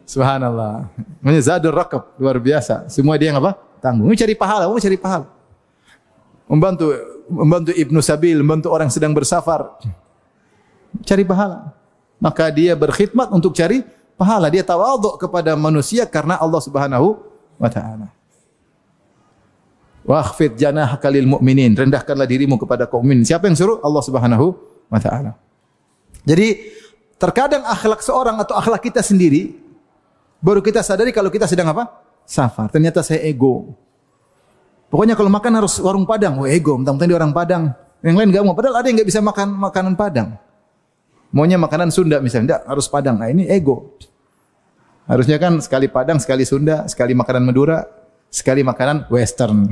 Subhanallah. Namanya Zadur Raqab, luar biasa. Semua dia yang apa? Tanggung. Mau cari pahala, Membantu Ibnu Sabil, membantu orang sedang bersafar. Cari pahala. Maka dia berkhidmat untuk cari pahala. Dia tawadhu kepada manusia karena Allah Subhanahu wa taala. Wakhfid janahaka lil mu'minin. Rendahkanlah dirimu kepada kaum mukmin. Siapa yang suruh? Allah Subhanahu wa taala. Jadi terkadang akhlak seorang atau akhlak kita sendiri baru kita sadari kalau kita sedang apa? Safar. Ternyata saya ego. Pokoknya kalau makan harus warung Padang. Oh ego, mentang-mentang dia orang Padang. Yang lain enggak mau. Padahal ada yang enggak bisa makan makanan Padang. Maunya makanan Sunda misalnya. Enggak, harus Padang. Nah ini ego. Harusnya kan sekali Padang, sekali Sunda, sekali makanan Madura, sekali makanan Western.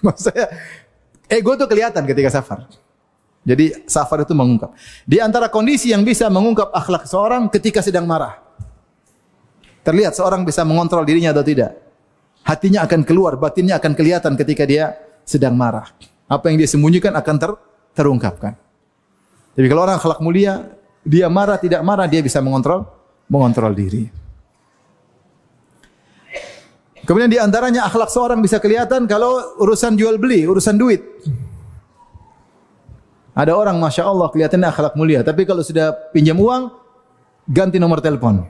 Maksud saya, ego itu kelihatan ketika safar. Jadi safar itu mengungkap. Di antara kondisi yang bisa mengungkap akhlak seorang ketika sedang marah. Terlihat seorang bisa mengontrol dirinya atau tidak. Hatinya akan keluar, batinnya akan kelihatan ketika dia sedang marah. Apa yang dia sembunyikan akan terungkapkan. Jadi kalau orang akhlak mulia, dia marah tidak marah, dia bisa mengontrol diri. Kemudian di antaranya akhlak seorang bisa kelihatan kalau urusan jual beli, urusan duit. Ada orang Masya Allah kelihatannya akhlak mulia, tapi kalau sudah pinjam uang, ganti nomor telepon.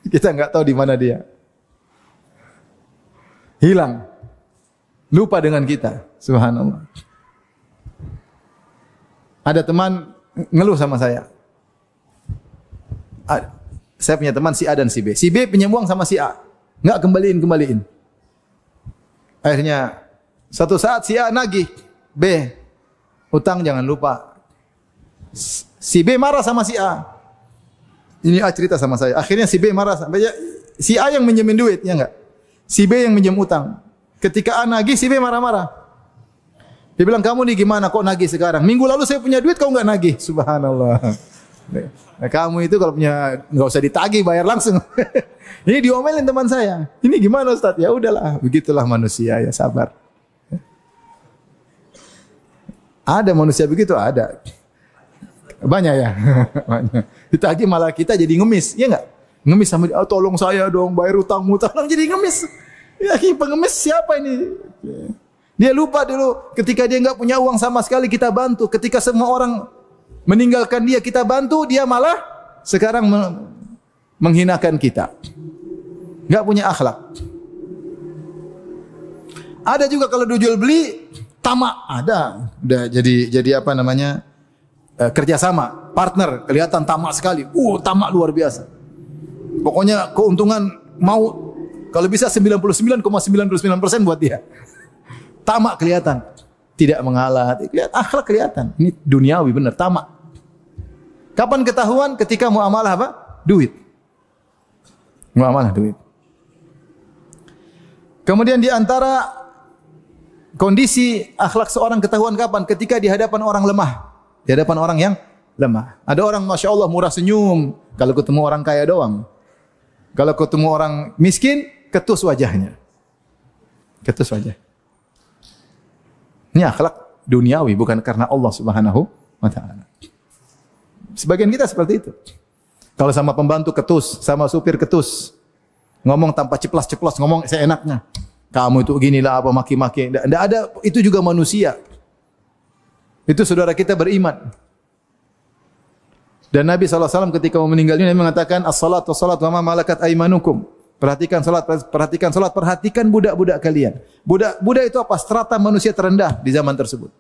Kita nggak tahu di mana dia. Hilang. Lupa dengan kita. Subhanallah. Ada teman ngeluh sama saya. Saya punya teman si A dan si B. Si B pinjam uang sama si A. Nggak kembaliin. Akhirnya satu saat si A nagih. B, utang jangan lupa. Si B marah sama si A. Ini A cerita sama saya. Akhirnya si B marah sampai si A yang minjemin duit, ya enggak? Si B yang minjem utang. Ketika A nagih, si B marah-marah. Dia bilang, "Kamu nih gimana kok nagih sekarang? Minggu lalu saya punya duit, kau enggak nagih." Subhanallah. Nah, kamu itu kalau punya enggak usah ditagih, bayar langsung. Ini diomelin teman saya. Ini gimana Ustaz? Ya udahlah, begitulah manusia, ya sabar. Ada manusia begitu, ada. Banyak ya. Ditagih malah kita jadi ngemis, ya enggak? Ngemis sama dia, tolong saya dong bayar utangmu, tolong jadi ngemis. Ya, pengemis siapa ini? Dia lupa dulu ketika dia enggak punya uang sama sekali kita bantu. Ketika semua orang meninggalkan dia kita bantu, dia malah sekarang menghinakan kita. Enggak punya akhlak. Ada juga kalau dijual beli tamak, ada. Udah jadi apa namanya? Kerjasama, partner, kelihatan tamak sekali. Tamak luar biasa. Pokoknya keuntungan mau kalau bisa 99,99% buat dia. Tamak kelihatan. Tidak mengalah, akhlak kelihatan. Ini duniawi benar, tamak. Kapan ketahuan? Ketika muamalah apa? Duit. Muamalah duit. Kemudian di antara kondisi akhlak seorang ketahuan kapan? Ketika di hadapan orang lemah. Di hadapan orang yang lemah. Ada orang Masya Allah murah senyum. Kalau ketemu orang kaya doang. Kalau ketemu orang miskin, ketus wajahnya. Ketus wajah. Ini akhlak duniawi, bukan karena Allah Subhanahu wa ta'ala. Sebagian kita seperti itu. Kalau sama pembantu ketus, sama supir ketus. Ngomong tanpa ceplas-ceplos, ngomong seenaknya. Kamu itu ginilah apa maki-maki. Tidak ada, itu juga manusia. Itu saudara kita beriman. Dan Nabi SAW ketika mau meninggal dunia mengatakan as-salatu was-salatu wa ma malakat aimanukum. Perhatikan salat, perhatikan budak-budak kalian. Budak itu apa? Strata manusia terendah di zaman tersebut.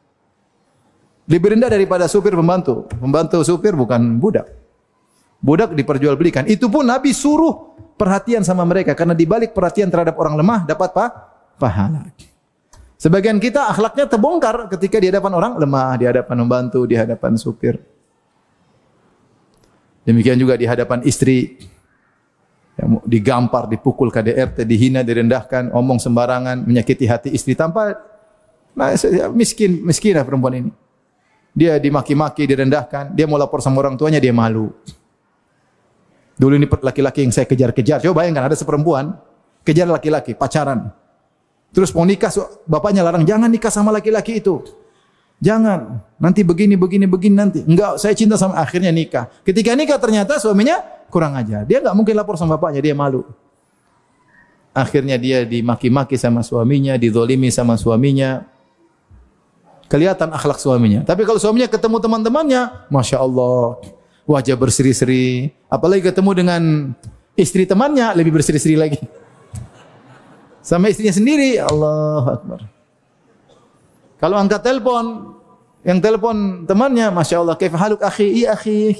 Lebih rendah daripada supir pembantu. Pembantu supir bukan budak. Budak diperjualbelikan. Itu pun Nabi suruh perhatian sama mereka karena di balik perhatian terhadap orang lemah dapat pahala. Sebagian kita akhlaknya terbongkar ketika di hadapan orang lemah, di hadapan pembantu, di hadapan supir. Demikian juga di hadapan istri. Digampar, dipukul KDRT, dihina, direndahkan, omong sembarangan, menyakiti hati istri tanpa miskinah perempuan ini. Dia dimaki-maki, direndahkan, dia mau lapor sama orang tuanya, dia malu. Dulu ini laki-laki yang saya kejar-kejar. Coba bayangkan ada seperempuan kejar laki-laki, pacaran. Terus mau nikah, bapaknya larang, jangan nikah sama laki-laki itu. Jangan, nanti begini nanti. Enggak, saya cinta sama, akhirnya nikah. Ketika nikah ternyata suaminya kurang ajar. Dia enggak mungkin lapor sama bapaknya, dia malu. Akhirnya dia dimaki-maki sama suaminya, dizalimi sama suaminya. Kelihatan akhlak suaminya. Tapi kalau suaminya ketemu teman-temannya, Masya Allah, wajah berseri-seri. Apalagi ketemu dengan istri temannya, lebih berseri-seri lagi. Sama istrinya sendiri, Allahu Akbar. Kalau angkat telepon, yang telepon temannya, Masya Allah, kaifa haluk akhi, iya akhi.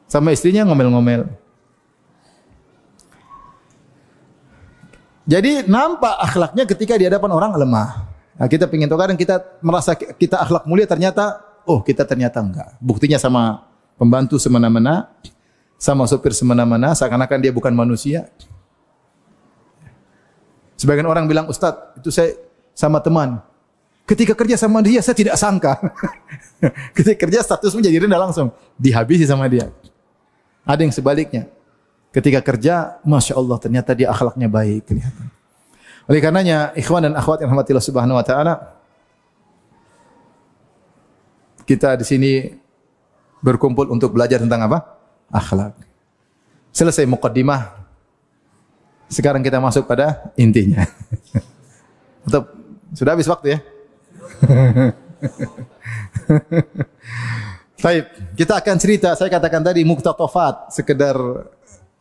Sama istrinya ngomel-ngomel. Jadi nampak akhlaknya ketika di hadapan orang lemah. Nah, kita ingin tahu, kadang kita merasa kita akhlak mulia, ternyata, kita ternyata enggak. Buktinya sama pembantu semena-mena, sama sopir semena-mena, seakan-akan dia bukan manusia. Sebagian orang bilang, Ustaz, itu saya sama teman. Ketika kerja sama dia, saya tidak sangka. Ketika kerja, status menjadi rendah langsung. Dihabisi sama dia. Ada yang sebaliknya. Ketika kerja, Masya Allah, ternyata dia akhlaknya baik. Kelihatan. Oleh karenanya, ikhwan dan akhwat yang rahmatillah subhanahu wa ta'ala, kita di sini berkumpul untuk belajar tentang apa? Akhlak. Selesai muqaddimah. Sekarang kita masuk pada intinya. Atau sudah habis waktu ya? Baik, kita akan cerita, saya katakan tadi muqtatafat, sekedar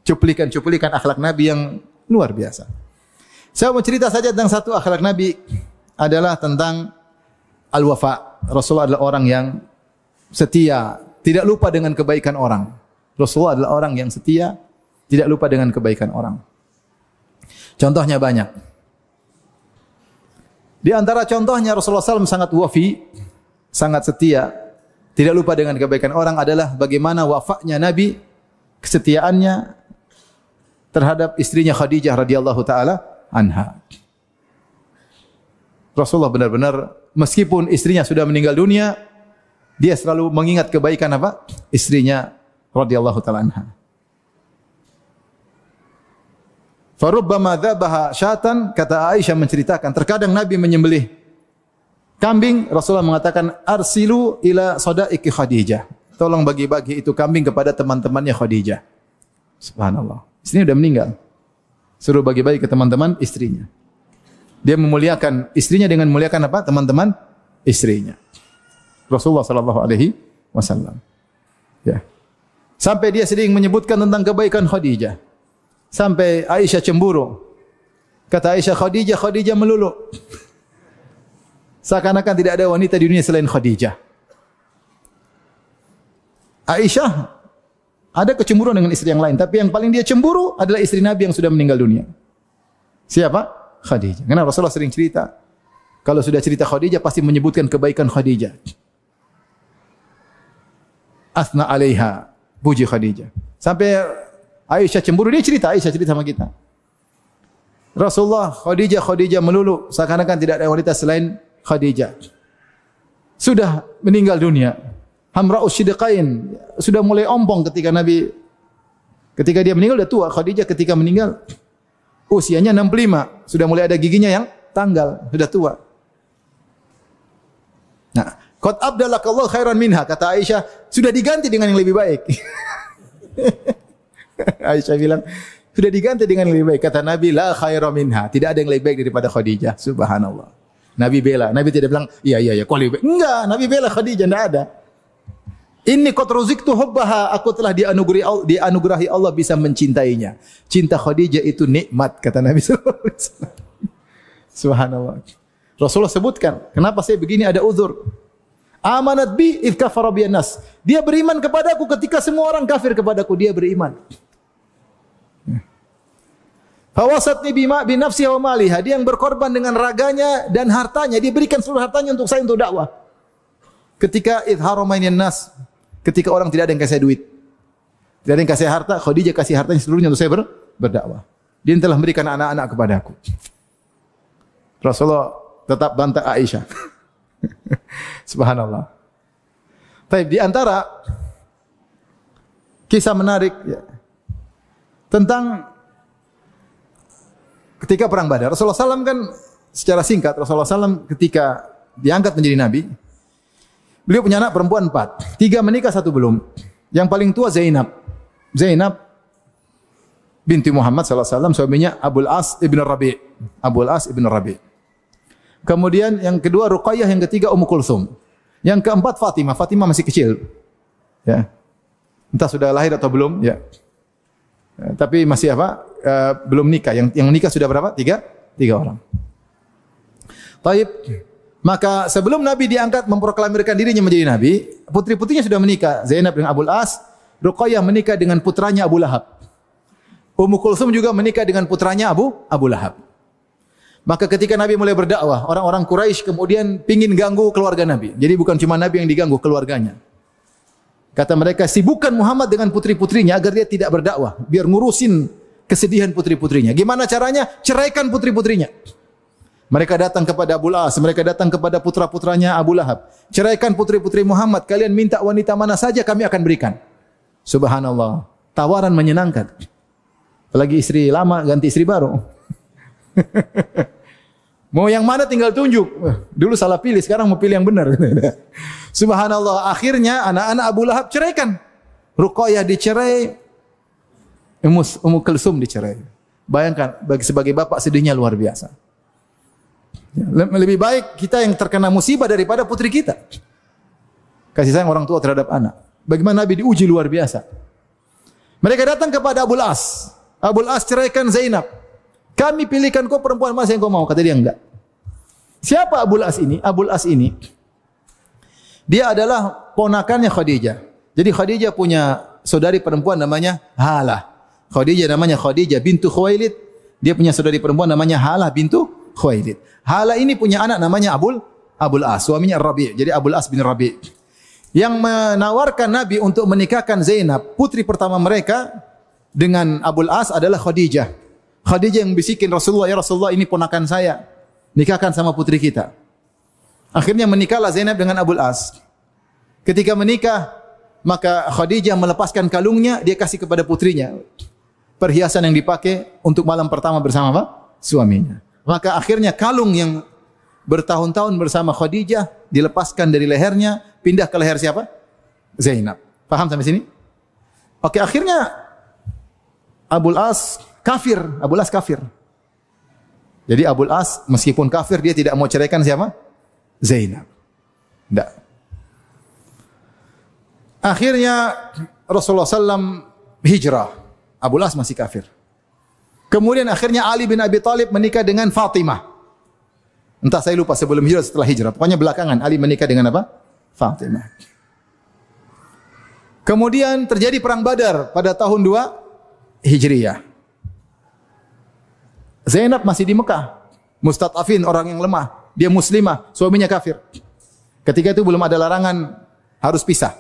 cuplikan-cuplikan akhlak Nabi yang luar biasa. Saya mau cerita saja tentang satu akhlak Nabi, adalah tentang al-wafa. Rasulullah adalah orang yang setia, tidak lupa dengan kebaikan orang. Rasulullah adalah orang yang setia, tidak lupa dengan kebaikan orang. Contohnya banyak. Di antara contohnya Rasulullah SAW sangat wafi, sangat setia, tidak lupa dengan kebaikan orang adalah bagaimana wafaknya Nabi, kesetiaannya terhadap istrinya Khadijah radhiyallahu taala anha. Rasulullah benar-benar meskipun istrinya sudah meninggal dunia, dia selalu mengingat kebaikan apa? Istrinya radhiyallahu taala anha. Farubbama dzabaha syatan, kata Aisyah menceritakan, terkadang Nabi menyembelih kambing, Rasulullah mengatakan arsilu ila sadaiki Khadijah. Tolong bagi-bagi itu kambing kepada teman-temannya Khadijah. Subhanallah. Istrinya sudah meninggal. Suruh bagi-bagi ke teman-teman istrinya. Dia memuliakan istrinya dengan memuliakan apa? Teman-teman istrinya. Rasulullah sallallahu alaihi wasallam. Ya. Sampai dia sering menyebutkan tentang kebaikan Khadijah. Sampai Aisyah cemburu. Kata Aisyah, Khadijah, Khadijah melulu. Seakan-akan tidak ada wanita di dunia selain Khadijah. Aisyah ada kecemburuan dengan istri yang lain, tapi yang paling dia cemburu adalah istri Nabi yang sudah meninggal dunia. Siapa? Khadijah. Karena Rasulullah sering cerita, kalau sudah cerita Khadijah pasti menyebutkan kebaikan Khadijah. Asna 'alaiha, puji Khadijah. Sampai Aisyah cemburu, dia cerita, Aisyah cerita sama kita. Rasulullah, Khadijah, Khadijah melulu, seakan-akan tidak ada wanita selain Khadijah. Sudah meninggal dunia. Hamra'us Shidqain, sudah mulai ompong ketika dia meninggal, sudah tua. Khadijah ketika meninggal usianya 65, sudah mulai ada giginya yang tanggal, sudah tua. Nah, qad abdalakallahu khairan minha, kata Aisyah, sudah diganti dengan yang lebih baik. Aisyah bilang, sudah diganti dengan yang lebih baik. Kata Nabi, la khairan minha, tidak ada yang lebih baik daripada Khadijah. Subhanallah. Nabi bela, Nabi tidak bilang, iya, kau lebih baik. Enggak, Nabi bela Khadijah, tidak ada. Inni qad ruziktu hubbaha, aku telah dianugerahi Allah bisa mencintainya. Cinta Khadijah itu nikmat, kata Nabi sallallahu alaihi wasallam. Subhanallah. Rasulullah sebutkan, kenapa saya begini, ada uzur. Amanat bi idz kafara bi nas. Dia beriman kepadaku ketika semua orang kafir kepadaku, dia beriman. Fawasatni bima bi nafsiha wa maliha, dia yang berkorban dengan raganya dan hartanya, dia berikan seluruh hartanya untuk saya untuk dakwah. Ketika idharamainin nas, ketika orang tidak ada yang kasih duit, tidak ada yang kasih harta, Khadijah kasih hartanya seluruhnya untuk saya berdakwah. Dia telah memberikan anak-anak kepadaku. Rasulullah tetap bantah Aisyah. Subhanallah. Tapi di antara kisah menarik ya, tentang ketika perang Badar, Rasulullah SAW kan secara singkat, Rasulullah SAW ketika diangkat menjadi Nabi, beliau punya anak perempuan 4. 3 menikah, 1 belum. Yang paling tua Zainab. Zainab binti Muhammad SAW, suaminya Abul As ibn Rabi'. Abul As ibn Rabi'. Kemudian yang kedua Ruqayyah, yang ketiga Ummu Kulsum. Yang keempat Fatimah. Fatimah masih kecil. Ya. Entah sudah lahir atau belum, ya. Tapi masih belum nikah. Yang nikah sudah berapa? 3 orang. Taib. Maka sebelum Nabi diangkat memproklamirkan dirinya menjadi Nabi, putri-putrinya sudah menikah. Zainab dengan Abul As, Ruqayyah menikah dengan putranya Abu Lahab. Ummu Kulsum juga menikah dengan putranya Abu Lahab. Maka ketika Nabi mulai berdakwah, orang-orang Quraisy kemudian pingin ganggu keluarga Nabi. Jadi bukan cuma Nabi yang diganggu, keluarganya. Kata mereka, sibukkan Muhammad dengan putri-putrinya agar dia tidak berdakwah, biar ngurusin kesedihan putri-putrinya. Gimana caranya? Ceraikan putri-putrinya. Mereka datang kepada Abu As, mereka datang kepada putra-putranya Abu Lahab. Ceraikan putri-putri Muhammad, kalian minta wanita mana saja kami akan berikan. Subhanallah, tawaran menyenangkan. Apalagi istri lama ganti istri baru. Mau yang mana tinggal tunjuk. Dulu salah pilih, sekarang mau pilih yang benar. Subhanallah, akhirnya anak-anak Abu Lahab ceraikan. Ruqayyah dicerai, Ummu Kulsum dicerai. Bayangkan, sebagai bapak sedihnya luar biasa. Lebih baik kita yang terkena musibah daripada putri kita. Kasih sayang orang tua terhadap anak. Bagaimana Nabi diuji luar biasa. Mereka datang kepada Abul As. Abul As ceraikan Zainab. Kami pilihkan kau perempuan mana yang kau mau. Kata dia enggak. Siapa Abul As ini? Abul As ini, dia adalah ponakannya Khadijah. Jadi Khadijah punya saudari perempuan namanya Halah. Khadijah namanya Khadijah bintu Khuwailid. Dia punya saudari perempuan namanya Halah bintu Khuwailid. Halah ini punya anak namanya Abul As, suaminya Rabi'. Jadi Abul As bin Rabi'. Yang menawarkan Nabi untuk menikahkan Zainab, putri pertama mereka, dengan Abul As adalah Khadijah. Khadijah yang bisikin Rasulullah, ya Rasulullah ini ponakan saya, nikahkan sama putri kita. Akhirnya menikahlah Zainab dengan Abul As. Ketika menikah, maka Khadijah melepaskan kalungnya, dia kasih kepada putrinya. Perhiasan yang dipakai untuk malam pertama bersama suaminya. Maka akhirnya kalung yang bertahun-tahun bersama Khadijah dilepaskan dari lehernya, pindah ke leher siapa? Zainab. Paham sampai sini? Oke, akhirnya Abul As kafir. Abul As kafir. Jadi Abul As meskipun kafir, dia tidak mau ceraikan siapa? Zainab. Tidak. Akhirnya Rasulullah SAW hijrah. Abul As masih kafir. Kemudian akhirnya Ali bin Abi Thalib menikah dengan Fatimah. Entah saya lupa sebelum hijrah setelah hijrah. Pokoknya belakangan Ali menikah dengan apa? Fatimah. Kemudian terjadi perang Badar pada tahun 2 Hijriyah. Zainab masih di Mekah. Mustad'afin, orang yang lemah. Dia muslimah, suaminya kafir. Ketika itu belum ada larangan harus pisah.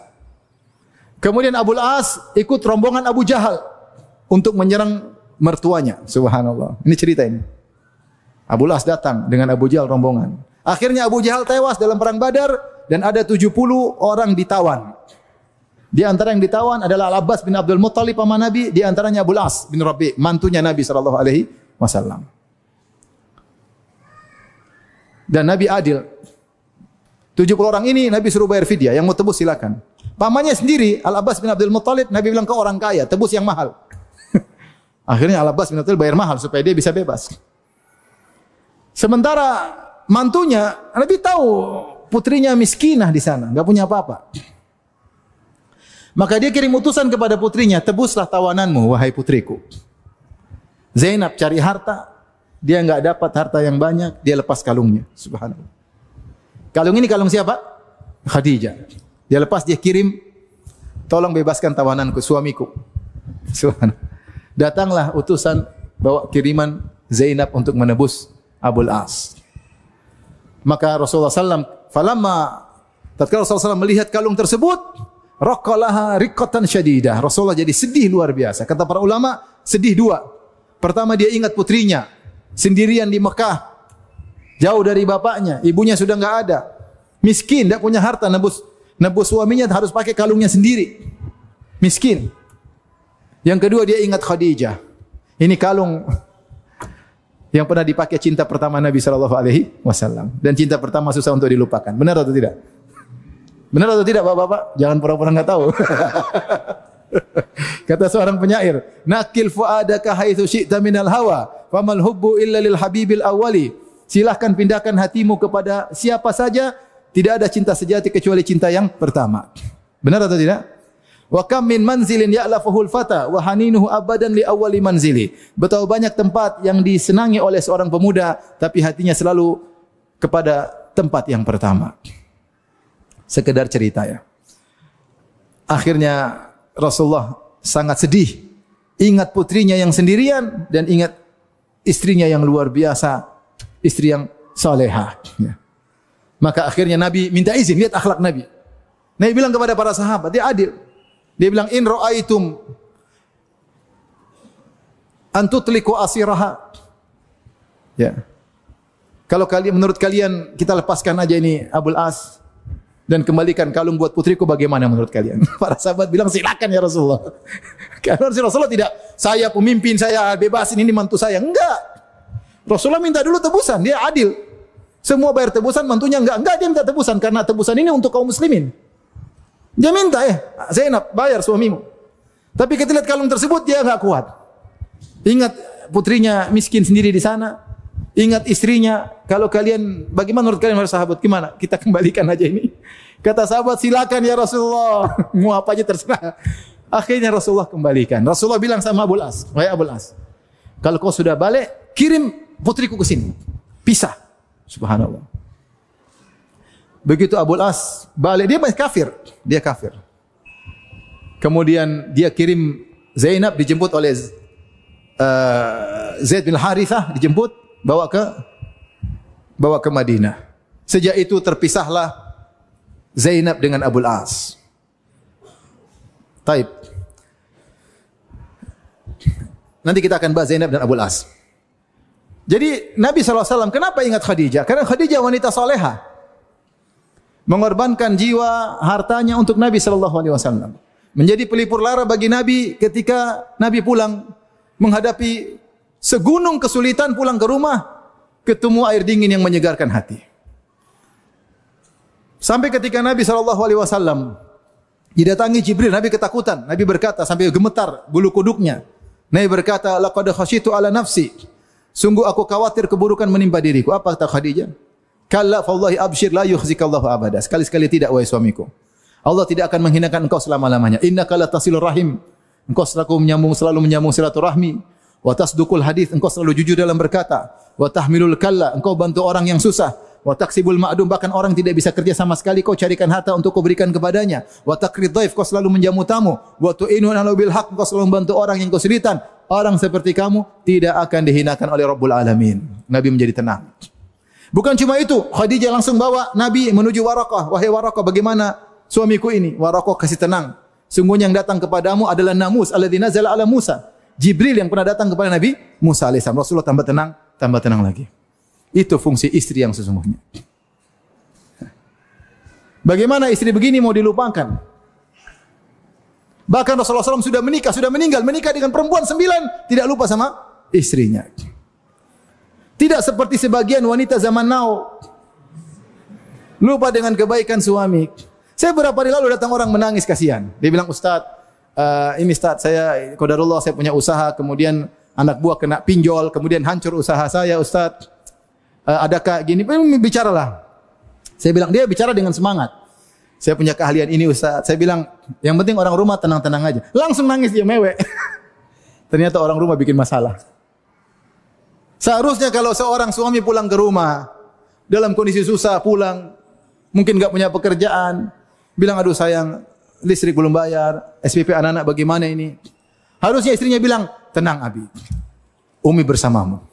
Kemudian Abul As ikut rombongan Abu Jahal untuk menyerang mertuanya. Subhanallah. Ini cerita ini. Abul As datang dengan Abu Jahal rombongan. Akhirnya Abu Jahal tewas dalam perang Badar dan ada 70 orang ditawan. Di antara yang ditawan adalah Al-Abbas bin Abdul Muttalib paman Nabi, di antaranya Abul As bin Rabi', mantunya Nabi sallallahu alaihi wasallam. Dan Nabi adil. 70 orang ini Nabi suruh bayar fidyah, yang mau tebus silakan. Pamannya sendiri Al-Abbas bin Abdul Muttalib, Nabi bilang kau orang kaya, tebus yang mahal. Akhirnya Al-Abbas bin Abdul bayar mahal supaya dia bisa bebas. Sementara mantunya, Nabi tahu putrinya miskinah di sana, enggak punya apa-apa. Maka dia kirim utusan kepada putrinya, tebuslah tawananmu wahai putriku. Zainab cari harta, dia enggak dapat harta yang banyak, dia lepas kalungnya. Subhanallah. Kalung ini kalung siapa? Khadijah. Dia lepas, dia kirim, tolong bebaskan tawananku, suamiku. Subhanallah. Datanglah utusan bawa kiriman Zainab untuk menebus Abul As. Maka Rasulullah SAW, tatkala Rasulullah SAW melihat kalung tersebut, raqalaha riqatan syadidah. Rasulullah jadi sedih luar biasa. Kata para ulama, sedih dua. Pertama dia ingat putrinya, sendirian di Mekah, jauh dari bapaknya, ibunya sudah enggak ada. Miskin, tidak punya harta, nebus suaminya harus pakai kalungnya sendiri. Miskin. Yang kedua dia ingat Khadijah. Ini kalung yang pernah dipakai cinta pertama Nabi sallallahu alaihi wasallam, dan cinta pertama susah untuk dilupakan. Benar atau tidak? Benar atau tidak Bapak-bapak? Jangan pura-pura enggak tahu. Kata seorang penyair, "Nakil fuadaka haitsu syi'ta minal hawa, famal hubbu illa lil habibil awwali." Silahkan pindahkan hatimu kepada siapa saja, tidak ada cinta sejati kecuali cinta yang pertama. Benar atau tidak? Wa kam min manzilin ya'lafuhul fata wa haninuhu abadan li awwali manzili. Betapa banyak tempat yang disenangi oleh seorang pemuda tapi hatinya selalu kepada tempat yang pertama. Sekedar cerita ya. Akhirnya Rasulullah sangat sedih, ingat putrinya yang sendirian dan ingat istrinya yang luar biasa, istri yang salehah. Ya. Maka akhirnya Nabi minta izin, lihat akhlak Nabi. Nabi bilang kepada para sahabat, dia adil. Dia bilang, in ra'aitum an tutliqu asiraha. Ya. Kalau kalian, menurut kalian kita lepaskan aja ini Abul As dan kembalikan kalung buat putriku, bagaimana menurut kalian? Para sahabat bilang silakan ya Rasulullah. Karena Rasulullah tidak, saya pemimpin, saya bebasin, ini mantu saya. Enggak. Rasulullah minta dulu tebusan, dia adil. Semua bayar tebusan, mantunya enggak dia minta tebusan karena tebusan ini untuk kaum muslimin. Dia minta, Zainab bayar suamimu. Tapi ketika lihat kalung tersebut dia enggak kuat. Ingat putrinya miskin sendiri di sana. Ingat istrinya. Kalau kalian, bagaimana menurut kalian para sahabat? Gimana? Kita kembalikan aja ini. Kata sahabat, silakan ya Rasulullah. Mau apa aja terserah. Akhirnya Rasulullah kembalikan. Rasulullah bilang sama Abul As, wahai Abul As, kalau kau sudah balik, kirim putriku ke sini. Pisah. Subhanallah. Begitu Abul As balik, dia masih kafir. Dia kafir. Kemudian dia kirim Zainab, dijemput oleh Zaid bin Harithah, dijemput, bawa ke Madinah. Sejak itu terpisahlah Zainab dengan Abul As. Taib. Nanti kita akan bahas Zainab dan Abul As. Jadi Nabi SAW kenapa ingat Khadijah? Karena Khadijah wanita salehah. Mengorbankan jiwa, hartanya untuk Nabi SAW. Menjadi pelipur lara bagi Nabi ketika Nabi pulang menghadapi segunung kesulitan, pulang ke rumah, ketemu air dingin yang menyegarkan hati. Sampai ketika Nabi SAW didatangi Jibril, Nabi ketakutan. Nabi berkata sampai gemetar bulu kuduknya. Nabi berkata, laqad khasyitu ala nafsi. Sungguh aku khawatir keburukan menimpa diriku. Apa kata Khadijah? Kalla fallahi abshir la yukhzikallahu abada. Sekali-sekali tidak wahai suamiku. Allah tidak akan menghinakan engkau selama-lamanya. Innaka la tasilur rahim. Engkau selalu menyambung silaturahmi. Wa tasduqul hadis, engkau selalu jujur dalam berkata. Wa tahmilul kalla, engkau bantu orang yang susah. Wa taksibul ma'dum, bahkan orang tidak bisa kerja sama sekali kau carikan harta untuk kau berikan kepadanya. Wa taqrid dhaif, kau selalu menjamu tamu. Wa tu'inu 'ala bil haqq, kau selalu membantu orang yang kesulitan. Orang seperti kamu tidak akan dihinakan oleh Rabbul Alamin. Nabi menjadi tenang. Bukan cuma itu, Khadijah langsung bawa Nabi menuju Waraqah. Wahai Waraqah, bagaimana suamiku ini? Waraqah kasih tenang. Sungguhnya yang datang kepadamu adalah Namus alladzi nazala ala Musa. Jibril yang pernah datang kepada Nabi Musa alaihissalam. Rasulullah tambah tenang lagi. Itu fungsi istri yang sesungguhnya. Bagaimana istri begini mau dilupakan? Bahkan Rasulullah SAW sudah menikah dengan perempuan 9, tidak lupa sama istrinya. Tidak seperti sebagian wanita zaman now, lupa dengan kebaikan suami. Saya beberapa hari lalu datang orang menangis kasihan. Dia bilang, Ustaz, ini Ustaz, saya qadarullah saya punya usaha, kemudian anak buah kena pinjol, kemudian hancur usaha saya, Ustaz. Adakah gini? Bicaralah. Saya bilang, dia bicara dengan semangat. Saya punya keahlian ini, Ustaz. Saya bilang, yang penting orang rumah tenang-tenang aja. Langsung nangis dia, mewek. Ternyata orang rumah bikin masalah. Seharusnya kalau seorang suami pulang ke rumah dalam kondisi susah, pulang mungkin enggak punya pekerjaan, bilang, aduh sayang, listrik belum bayar, SPP anak-anak bagaimana ini? Harusnya istrinya bilang, tenang Abi, Umi bersamamu.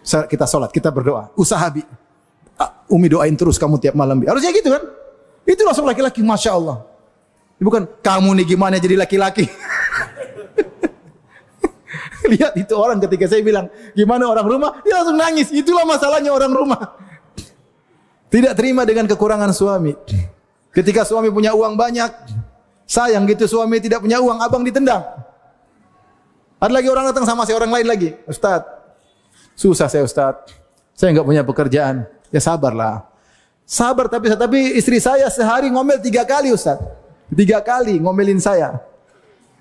Kita sholat, kita berdoa, usaha Abi, Umi doain terus kamu tiap malam. Harusnya gitu kan? Itu langsung laki-laki, Masya Allah. Bukan, kamu nih gimana jadi laki-laki. Lihat itu orang ketika saya bilang, gimana orang rumah? Dia langsung nangis. Itulah masalahnya orang rumah. Tidak terima dengan kekurangan suami. Ketika suami punya uang banyak, sayang gitu suami tidak punya uang, abang ditendang. Ada lagi orang datang sama saya, orang lain lagi. Ustaz, susah saya Ustaz. Saya enggak punya pekerjaan. Ya sabarlah. Sabar, tapi istri saya sehari ngomel 3 kali Ustaz. 3 kali ngomelin saya.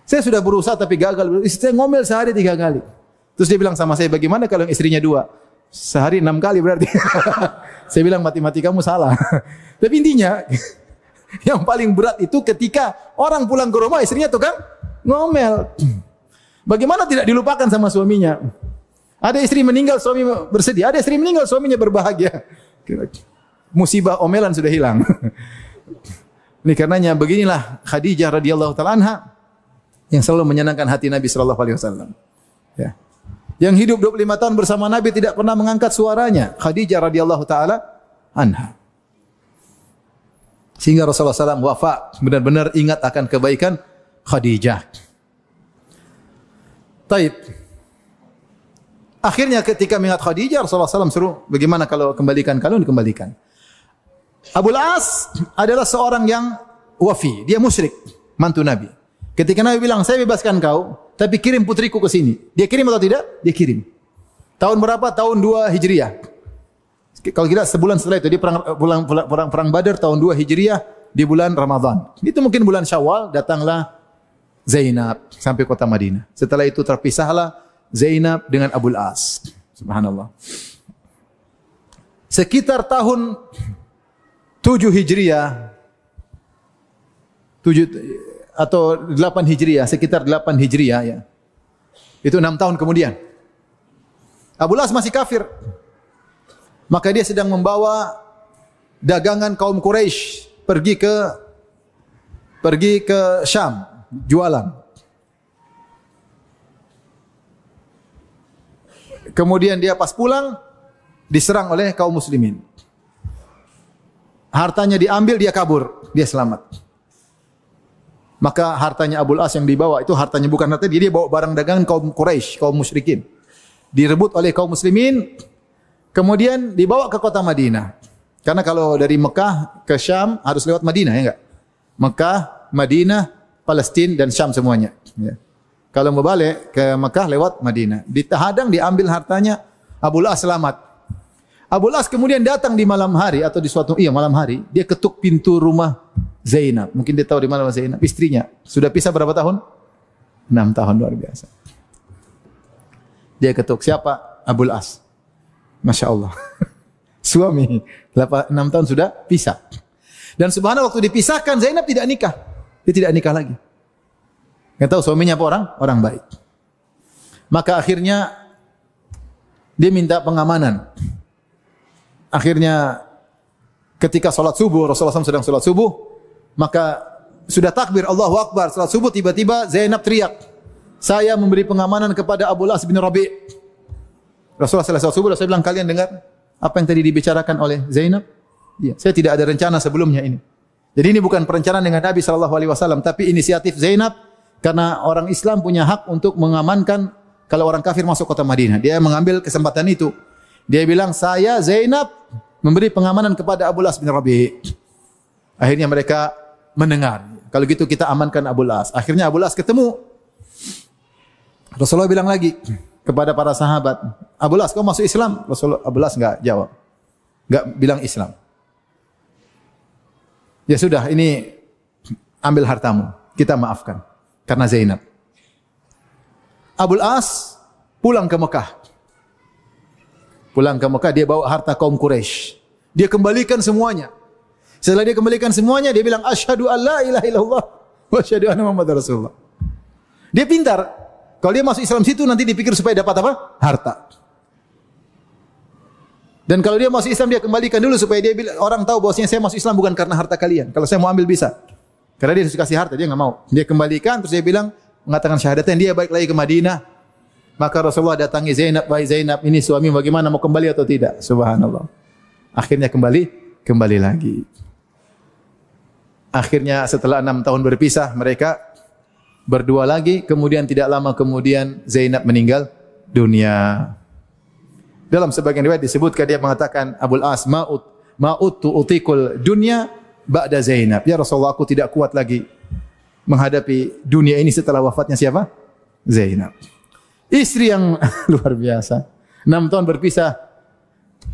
Saya sudah berusaha tapi gagal. Istri saya ngomel sehari 3 kali. Terus dia bilang sama saya, bagaimana kalau istrinya 2? Sehari 6 kali berarti. Saya bilang, mati-mati kamu salah. Tapi intinya, yang paling berat itu ketika orang pulang ke rumah, istrinya tukang ngomel. Bagaimana tidak dilupakan sama suaminya? Ada istri meninggal, suami bersedih. Ada istri meninggal, suaminya berbahagia. Musibah omelan sudah hilang. Ini karenanya beginilah Khadijah radhiyallahu ta'ala anha yang selalu menyenangkan hati Nabi sallallahu alaihi wasallam. Ya. Yang hidup 25 tahun bersama Nabi tidak pernah mengangkat suaranya. Khadijah radhiyallahu taala anha. Sehingga Rasulullah SAW wafa, benar-benar ingat akan kebaikan Khadijah. Taib. Akhirnya ketika mengingat Khadijah, Rasulullah SAW suruh, bagaimana kalau kembalikan kalian? Dikembalikan. Abul As adalah seorang yang wafi. Dia musyrik, mantu Nabi. Ketika Nabi bilang, saya bebaskan kau, tapi kirim putriku ke sini. Dia kirim atau tidak? Dia kirim. Tahun berapa? Tahun 2 Hijriah. Kalau kita sebulan setelah itu, dia perang Badar tahun 2 Hijriah di bulan Ramadan. Itu mungkin bulan Syawal, datanglah Zainab sampai kota Madinah. Setelah itu terpisahlah Zainab dengan Abul As. Subhanallah. Sekitar tahun 7 Hijriah, 7 atau 8 Hijriah, sekitar 8 Hijriah ya. Itu 6 tahun kemudian. Abul As masih kafir. Maka dia sedang membawa dagangan kaum Quraisy pergi ke Syam, jualan. Kemudian dia pas pulang diserang oleh kaum muslimin. Hartanya diambil, dia kabur, dia selamat. Maka hartanya Abul As yang dibawa itu hartanya bukan hartanya dia bawa barang dagangan kaum Quraisy, kaum musyrikin. Direbut oleh kaum muslimin, kemudian dibawa ke kota Madinah. Karena kalau dari Mekah ke Syam harus lewat Madinah, ya enggak? Mekah, Madinah, Palestina dan Syam semuanya. Ya. Kalau mau balik ke Mekah lewat Madinah. Dihadang, diambil hartanya, Abul As selamat. Abul As kemudian datang di malam hari atau di suatu malam hari, dia ketuk pintu rumah Zainab. Mungkin dia tahu di mana Zainab, istrinya. Sudah pisah berapa tahun? 6 tahun, luar biasa. Dia ketuk, siapa? Abul As. Masya Allah. Suami 6 tahun sudah pisah. Dan subhanallah waktu dipisahkan Zainab tidak nikah. Dia tidak nikah lagi. Enggak tahu suaminya apa orang? Orang baik. Maka akhirnya dia minta pengamanan. Akhirnya ketika salat subuh, Rasulullah SAW sedang salat subuh, maka sudah takbir Allahu Akbar, salat subuh, tiba-tiba Zainab teriak, "Saya memberi pengamanan kepada Abu Al-As bin Rabi'." Rasulullah selesai salat subuh, Rasulullah bilang, "Kalian dengar apa yang tadi dibicarakan oleh Zainab?" Ya, saya tidak ada rencana sebelumnya ini. Jadi ini bukan perencanaan dengan Nabi SAW, tapi inisiatif Zainab karena orang Islam punya hak untuk mengamankan kalau orang kafir masuk kota Madinah. Dia mengambil kesempatan itu. Dia bilang, "Saya Zainab memberi pengamanan kepada Abu Al-As bin Rabi'." Akhirnya mereka mendengar. Kalau gitu kita amankan Abu Al-As. Akhirnya Abu Al-As ketemu. Rasulullah bilang lagi kepada para sahabat, "Abu Al-As, kau masuk Islam?" Rasulullah, Abu Al-As enggak jawab. Enggak bilang Islam. "Ya sudah, ini ambil hartamu. Kita maafkan karena Zainab." Abu Al-As pulang ke Mekah. Pulang ke Mekah, dia bawa harta kaum Quraisy. Dia kembalikan semuanya. Setelah dia kembalikan semuanya, dia bilang, "Asyhadu an la ilaha illallah wa asyhadu anna Muhammadar Rasulullah." Dia pintar. Kalau dia masuk Islam situ, nanti dipikir supaya dapat apa? Harta. Dan kalau dia masuk Islam, dia kembalikan dulu supaya dia orang tahu bahwasanya saya masuk Islam bukan karena harta kalian. Kalau saya mau ambil bisa. Karena dia dikasih harta, dia enggak mau. Dia kembalikan, terus dia bilang, mengatakan syahadatain, dia balik lagi ke Madinah. Maka Rasulullah datangi Zainab, "Wahai Zainab, ini suami bagaimana, mau kembali atau tidak?" Subhanallah. Akhirnya kembali lagi. Akhirnya setelah 6 tahun berpisah, mereka berdua lagi. Kemudian tidak lama kemudian Zainab meninggal dunia. Dalam sebagian riwayat disebutkan dia mengatakan, Abu Al-As, "Ma'uttu utikul dunya ba'da Zainab." Ya Rasulullah, aku tidak kuat lagi menghadapi dunia ini setelah wafatnya siapa? Zainab. Istri yang luar biasa. 6 tahun berpisah,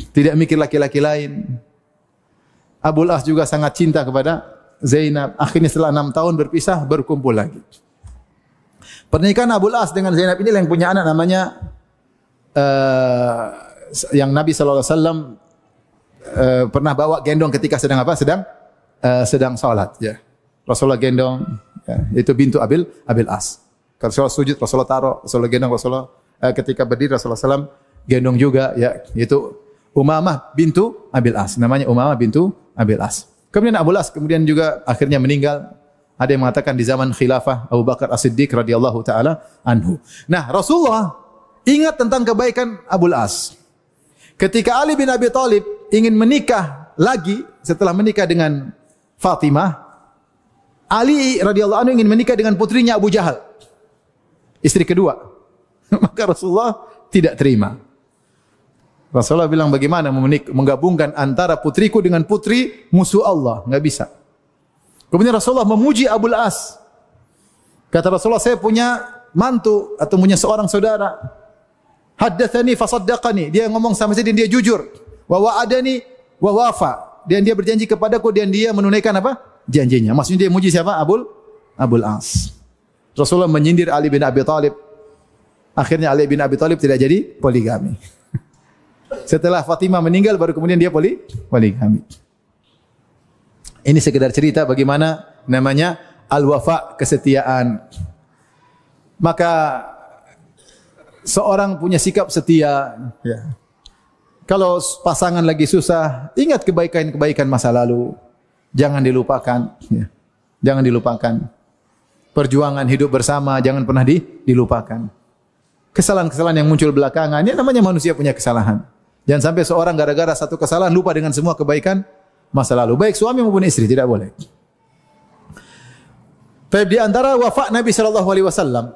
tidak mikir laki-laki lain. Abu Al-As juga sangat cinta kepada Zainab. Akhirnya setelah 6 tahun berpisah, berkumpul lagi. Pernikahan Abu Al-As dengan Zainab ini yang punya anak namanya yang Nabi SAW pernah bawa gendong ketika sedang apa? Sedang salat. Ya. Rasulullah gendong, ya, itu bintu Abil As. Kalau Rasulullah sujud, Rasulullah taruh, Rasulullah gendong, Rasulullah ketika berdiri Rasulullah SAW gendong juga, ya, itu Umamah bintu Abil As. Namanya Umamah bintu Abil As. Kemudian Abu Al-As kemudian juga akhirnya meninggal. Ada yang mengatakan di zaman khilafah Abu Bakar As-Siddiq radhiyallahu taala anhu. Nah, Rasulullah ingat tentang kebaikan Abu Al-As. Ketika Ali bin Abi Thalib ingin menikah lagi setelah menikah dengan Fatimah, Ali radhiyallahu anhu ingin menikah dengan putrinya Abu Jahal, istri kedua. Maka Rasulullah tidak terima. Rasulullah bilang, bagaimana menggabungkan antara putriku dengan putri musuh Allah? Enggak bisa. Kemudian Rasulullah memuji Abu Al-As. Kata Rasulullah, saya punya mantu atau punya seorang saudara. Haddatsani fasaddaqani. Dia ngomong sama saya dan dia jujur. Wa wa'adani wa wafa. Dan dia berjanji kepadaku dan dia menunaikan apa? Janjinya. Maksudnya dia muji siapa? Abu Al-As. Rasulullah menyindir Ali bin Abi Thalib. Akhirnya Ali bin Abi Thalib tidak jadi poligami. Setelah Fatimah meninggal baru kemudian dia poligami. Ini sekedar cerita bagaimana namanya al-wafa, kesetiaan. Maka seorang punya sikap setia, ya. Kalau pasangan lagi susah, ingat kebaikan-kebaikan masa lalu. Jangan dilupakan, ya. Jangan dilupakan. Perjuangan hidup bersama jangan pernah dilupakan. Kesalahan-kesalahan yang muncul belakangan, ini namanya manusia punya kesalahan. Jangan sampai seorang gara-gara satu kesalahan lupa dengan semua kebaikan masa lalu. Baik suami maupun istri, tidak boleh. Tapi di antara wafat Nabi SAW,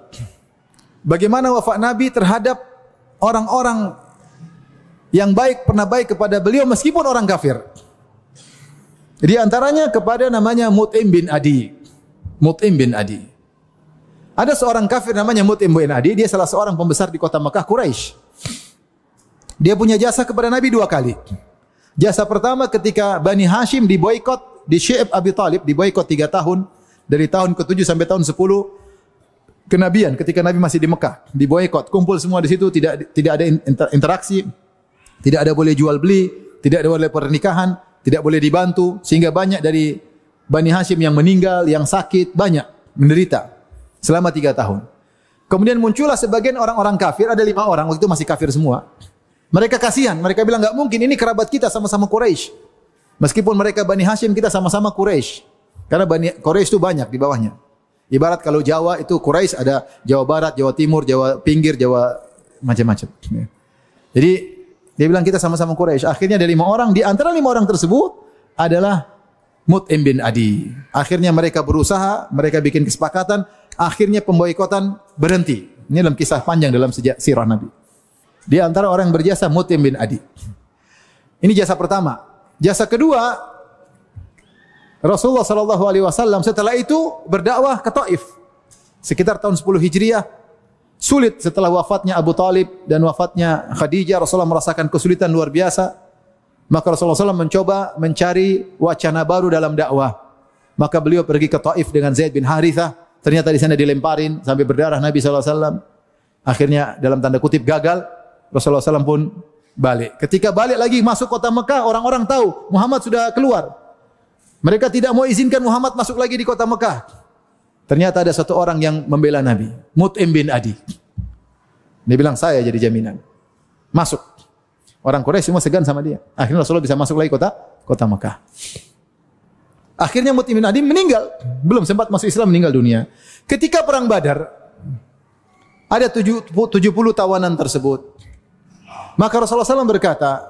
bagaimana wafat Nabi terhadap orang-orang yang baik, pernah baik kepada beliau meskipun orang kafir. Di antaranya kepada namanya Mut'im bin Adi. Mut'im bin Adi. Ada seorang kafir namanya Mut'im bin Adi, dia salah seorang pembesar di kota Mekah, Quraisy. Dia punya jasa kepada Nabi 2 kali. Jasa pertama ketika Bani Hashim diboikot di Syi'ab Abi Thalib, diboikot 3 tahun, dari tahun ke-7 sampai tahun 10 kenabian ketika Nabi masih di Mekah, diboikot, kumpul semua di situ, tidak ada interaksi, tidak ada boleh jual beli, tidak ada boleh pernikahan, tidak boleh dibantu, sehingga banyak dari Bani Hashim yang meninggal, yang sakit, banyak menderita selama 3 tahun. Kemudian muncullah sebagian orang-orang kafir, ada 5 orang, waktu itu masih kafir semua. Mereka kasihan, mereka bilang enggak mungkin ini kerabat kita sama-sama Quraisy. Meskipun mereka Bani Hashim, kita sama-sama Quraisy. Karena Bani Quraisy itu banyak di bawahnya. Ibarat kalau Jawa itu Quraisy ada Jawa Barat, Jawa Timur, Jawa Pinggir, Jawa macam-macam. Jadi dia bilang kita sama-sama Quraisy. Akhirnya ada 5 orang, di antara 5 orang tersebut adalah Mut'im bin Adi. Akhirnya mereka berusaha, mereka bikin kesepakatan, akhirnya pemboikotan berhenti. Ini dalam kisah panjang dalam sirah Nabi. Di antara orang yang berjasa Mut'im bin Adi. Ini jasa pertama. Jasa kedua, Rasulullah sallallahu alaihi wasallam setelah itu berdakwah ke Taif. Sekitar tahun 10 Hijriah. Sulit setelah wafatnya Abu Talib dan wafatnya Khadijah, Rasulullah merasakan kesulitan luar biasa. Maka Rasulullah SAW mencoba mencari wacana baru dalam dakwah. Maka beliau pergi ke Taif dengan Zaid bin Harithah. Ternyata di sana dilemparin sampai berdarah Nabi SAW. Akhirnya dalam tanda kutip gagal. Rasulullah SAW pun balik. Ketika balik lagi masuk kota Mekah, orang-orang tahu Muhammad sudah keluar. Mereka tidak mau izinkan Muhammad masuk lagi di kota Mekah. Ternyata ada satu orang yang membela Nabi, Mut'im bin Adi. Dia bilang, saya jadi jaminan. Masuk. Orang Quraisy semua segan sama dia. Akhirnya Rasulullah bisa masuk lagi kota Mekah. Akhirnya Mut'im bin Adi meninggal. Belum sempat masuk Islam, meninggal dunia. Ketika perang Badar, ada 70 tawanan tersebut. Maka Rasulullah SAW berkata,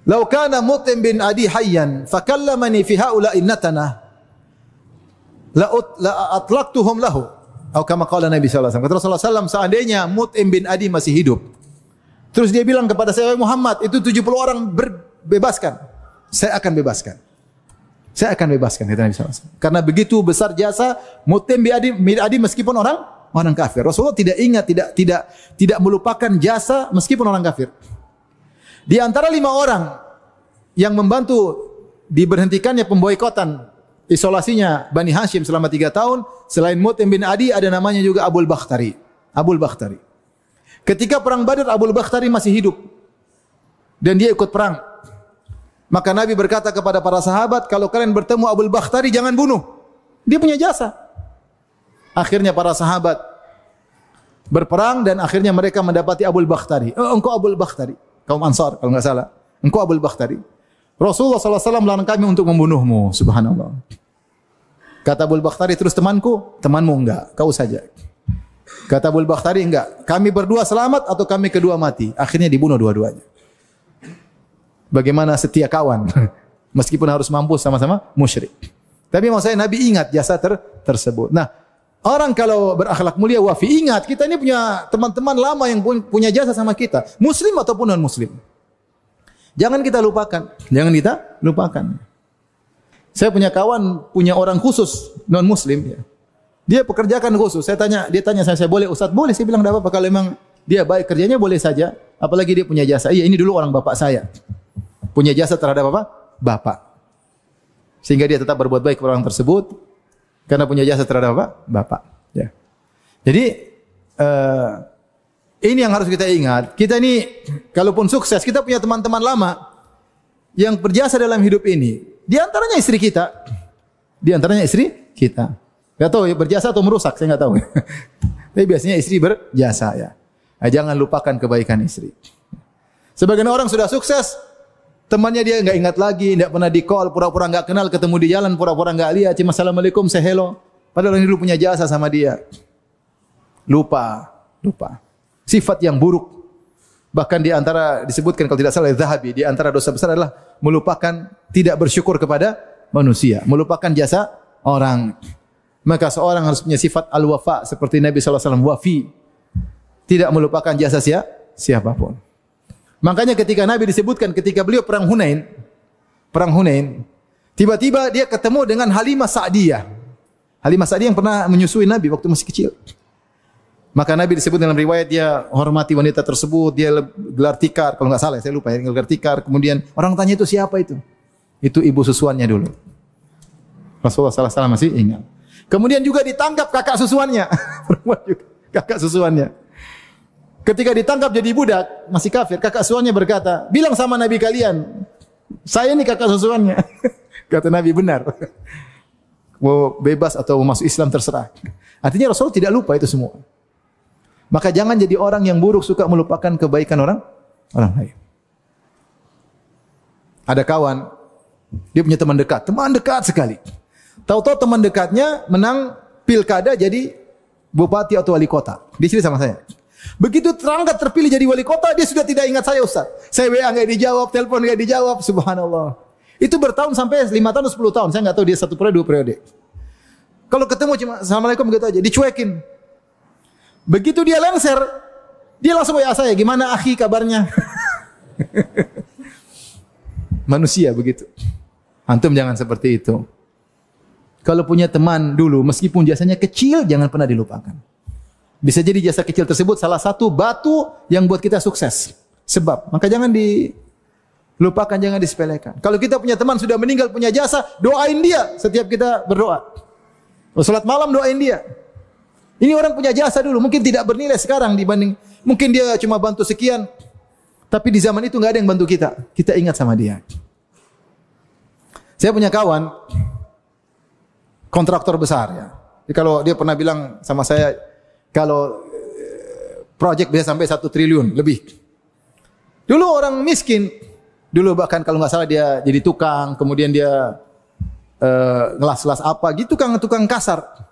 "Lau kana Mut'im bin Adi hayyan, fakallamani fi haula'i natana, la atlaqtuhum lahu." Atau kama qala Nabi sallallahu alaihi wasallam. Kata Rasulullah SAW, seandainya Mut'im bin Adi masih hidup, terus dia bilang kepada saya, Muhammad, itu 70 orang bebaskan, saya akan bebaskan. Saya akan bebaskan, kata Nabi SAW. Karena begitu besar jasa Mut'im bin Adi meskipun orang kafir. Rasulullah tidak ingat, tidak melupakan jasa meskipun orang kafir. Di antara 5 orang yang membantu diberhentikannya pemboikotan, isolasinya Bani Hashim selama 3 tahun, selain Mut'im bin Adi ada namanya juga Abul Bakhtari. Abul Bakhtari. Ketika perang Badar, Abul Bakhtari masih hidup dan dia ikut perang. Maka Nabi berkata kepada para sahabat, kalau kalian bertemu Abul Bakhtari jangan bunuh. Dia punya jasa. Akhirnya para sahabat berperang dan akhirnya mereka mendapati Abul Bakhtari. Engkau Abul Bakhtari, kaum Ansar kalau enggak salah. Engkau Abul Bakhtari. Rasulullah SAW melarang kami untuk membunuhmu. Subhanallah. Kata Abul Bakhtari, terus temanku? Temanmu enggak, kau saja. Kata Abul Bakhtari, enggak. Kami berdua selamat atau kami kedua mati. Akhirnya dibunuh dua-duanya. Bagaimana setia kawan. Meskipun harus mampus sama-sama musyrik. Tapi maksud saya Nabi ingat jasa tersebut. Nah, orang kalau berakhlak mulia wafi, ingat kita ini punya teman-teman lama yang punya jasa sama kita. Muslim ataupun non-muslim. Jangan kita lupakan. Jangan kita lupakan. Saya punya kawan, punya orang khusus non-muslim. Dia pekerjakan khusus. Dia tanya saya boleh Ustaz? Boleh. Saya bilang tidak apa-apa. Kalau memang dia baik kerjanya boleh saja. Apalagi dia punya jasa. Iya, ini dulu orang bapak saya. Punya jasa terhadap apa? Bapak. Sehingga dia tetap berbuat baik kepada orang tersebut. Karena punya jasa terhadap apa? Bapak. Ya. Jadi, ini yang harus kita ingat. Kita ini, kalaupun sukses, kita punya teman-teman lama yang berjasa dalam hidup ini. Di antaranya istri kita. Di antaranya istri kita. Gak tahu ya, berjasa atau merusak, saya gak tahu. Tapi biasanya istri berjasa ya. Nah, jangan lupakan kebaikan istri. Sebagian orang sudah sukses, temannya dia enggak ingat lagi, enggak pernah di call, pura-pura enggak kenal, ketemu di jalan, pura-pura enggak lihat, cuma assalamualaikum, say hello. Padahal orang dulu punya jasa sama dia. Lupa. Sifat yang buruk. Bahkan di antara disebutkan kalau tidak salah Zahabi, di antara dosa besar adalah melupakan, tidak bersyukur kepada manusia, melupakan jasa orang. Maka seorang harus punya sifat al-wafa seperti Nabi sallallahu alaihi wasallam wafi. Tidak melupakan jasa siapapun. Makanya ketika Nabi disebutkan ketika beliau perang Hunain, tiba-tiba dia ketemu dengan Halimah Sa'diyah. Halimah Sa'diyah yang pernah menyusui Nabi waktu masih kecil. Maka Nabi disebut dalam riwayat dia hormati wanita tersebut, dia gelar tikar, kalau enggak salah saya lupa ya, gelar tikar. Kemudian orang tanya itu siapa itu? Itu ibu susuannya dulu. Rasulullah sallallahu alaihi wasallam masih ingat. Kemudian juga ditangkap kakak susuannya. Perempuan juga, kakak susuannya. Ketika ditangkap jadi budak, masih kafir, kakak susuannya berkata, bilang sama Nabi kalian, saya ini kakak susuannya. Kata Nabi, benar. Mau bebas atau mau masuk Islam terserah. Artinya Rasul tidak lupa itu semua. Maka jangan jadi orang yang buruk suka melupakan kebaikan orang lain. Ada kawan, dia punya teman dekat sekali. Tahu-tahu teman dekatnya menang pilkada jadi bupati atau wali kota. Dia cerita sama saya. Begitu terangkat terpilih jadi wali kota, dia sudah tidak ingat saya, Ustaz. Saya WA nggak dijawab, telepon nggak dijawab, subhanallah. Itu bertahun sampai 5 tahun, 10 tahun. Saya nggak tahu dia 1 periode, 2 periode. Kalau ketemu cuma assalamualaikum gitu aja, dicuekin. Begitu dia lengser, dia langsung WA saya, gimana akhi kabarnya? Manusia begitu. Antum jangan seperti itu. Kalau punya teman dulu, meskipun jasanya kecil, jangan pernah dilupakan. Bisa jadi jasa kecil tersebut salah satu batu yang buat kita sukses. Sebab, maka jangan dilupakan, jangan disepelekan. Kalau kita punya teman sudah meninggal, punya jasa, doain dia setiap kita berdoa. Salat malam doain dia. Ini orang punya jasa dulu, mungkin tidak bernilai sekarang dibanding, mungkin dia cuma bantu sekian, tapi di zaman itu nggak ada yang bantu kita. Kita ingat sama dia. Saya punya kawan, kontraktor besar ya. Jadi kalau dia pernah bilang sama saya, kalau project bisa sampai 1 triliun lebih. Dulu orang miskin, dulu bahkan kalau nggak salah dia jadi tukang, kemudian dia ngelas-las apa gitu, tukang kasar.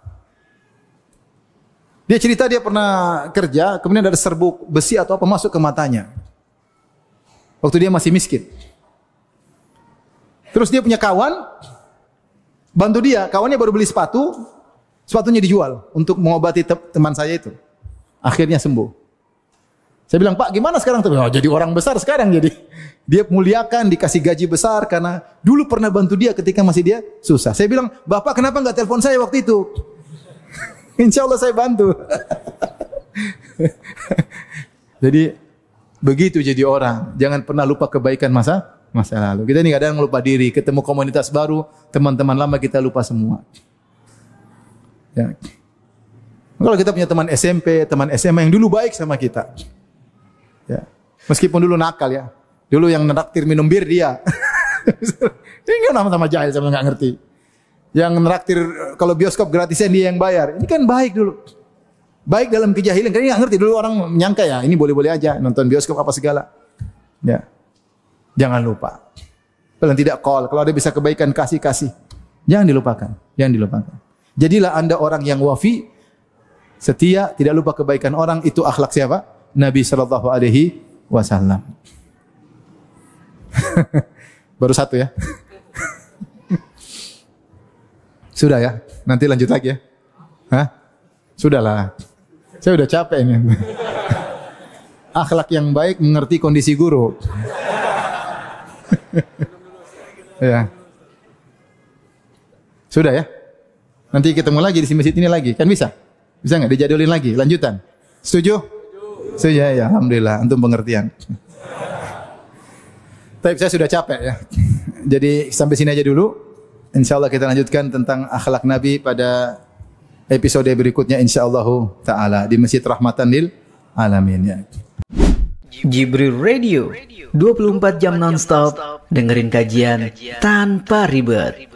Dia cerita dia pernah kerja, kemudian ada serbuk besi atau apa masuk ke matanya. Waktu dia masih miskin. Terus dia punya kawan, bantu dia, kawannya baru beli sepatu, sepatunya dijual untuk mengobati teman saya itu. Akhirnya sembuh. Saya bilang, Pak gimana sekarang? Oh, jadi orang besar sekarang jadi. Dia muliakan, dikasih gaji besar karena dulu pernah bantu dia ketika masih dia susah. Saya bilang, Bapak kenapa nggak telepon saya waktu itu? Insya Allah saya bantu. Jadi begitu jadi orang. Jangan pernah lupa kebaikan masa lalu. Kita ini kadang lupa diri, ketemu komunitas baru, teman-teman lama kita lupa semua. Ya. Kalau kita punya teman SMP, teman SMA yang dulu baik sama kita. Ya. Meskipun dulu nakal ya. Dulu yang neraktir minum bir dia. Ini kan sama jahil, sama nggak ngerti. Yang neraktir kalau bioskop gratisan dia yang bayar. Ini kan baik dulu. Baik dalam kejahilan. Karena nggak ngerti dulu orang menyangka ya ini boleh-boleh aja nonton bioskop apa segala. Ya. Jangan lupa. Kalau tidak call, kalau ada bisa kebaikan kasih. Jangan dilupakan. Jadilah Anda orang yang wafi, setia, tidak lupa kebaikan orang. Itu akhlak siapa? Nabi sallallahu alaihi wasallam. Baru 1 ya. Sudah ya? Nanti lanjut lagi ya? Hah? Sudahlah. Saya udah capek ini. Akhlak yang baik mengerti kondisi guru. Ya. Sudah ya? Nanti ketemu lagi di masjid ini lagi. Kan bisa? Bisa nggak dijadulin lagi? Lanjutan. Setuju? Setuju ya. Alhamdulillah. Antum pengertian. Tapi saya sudah capek ya. Jadi sampai sini aja dulu. InsyaAllah kita lanjutkan tentang akhlak Nabi pada episode berikutnya insyaAllah ta'ala di Masjid Rahmatan Lil Alamin ya. Jibril Radio 24 jam non-stop dengerin kajian tanpa ribet.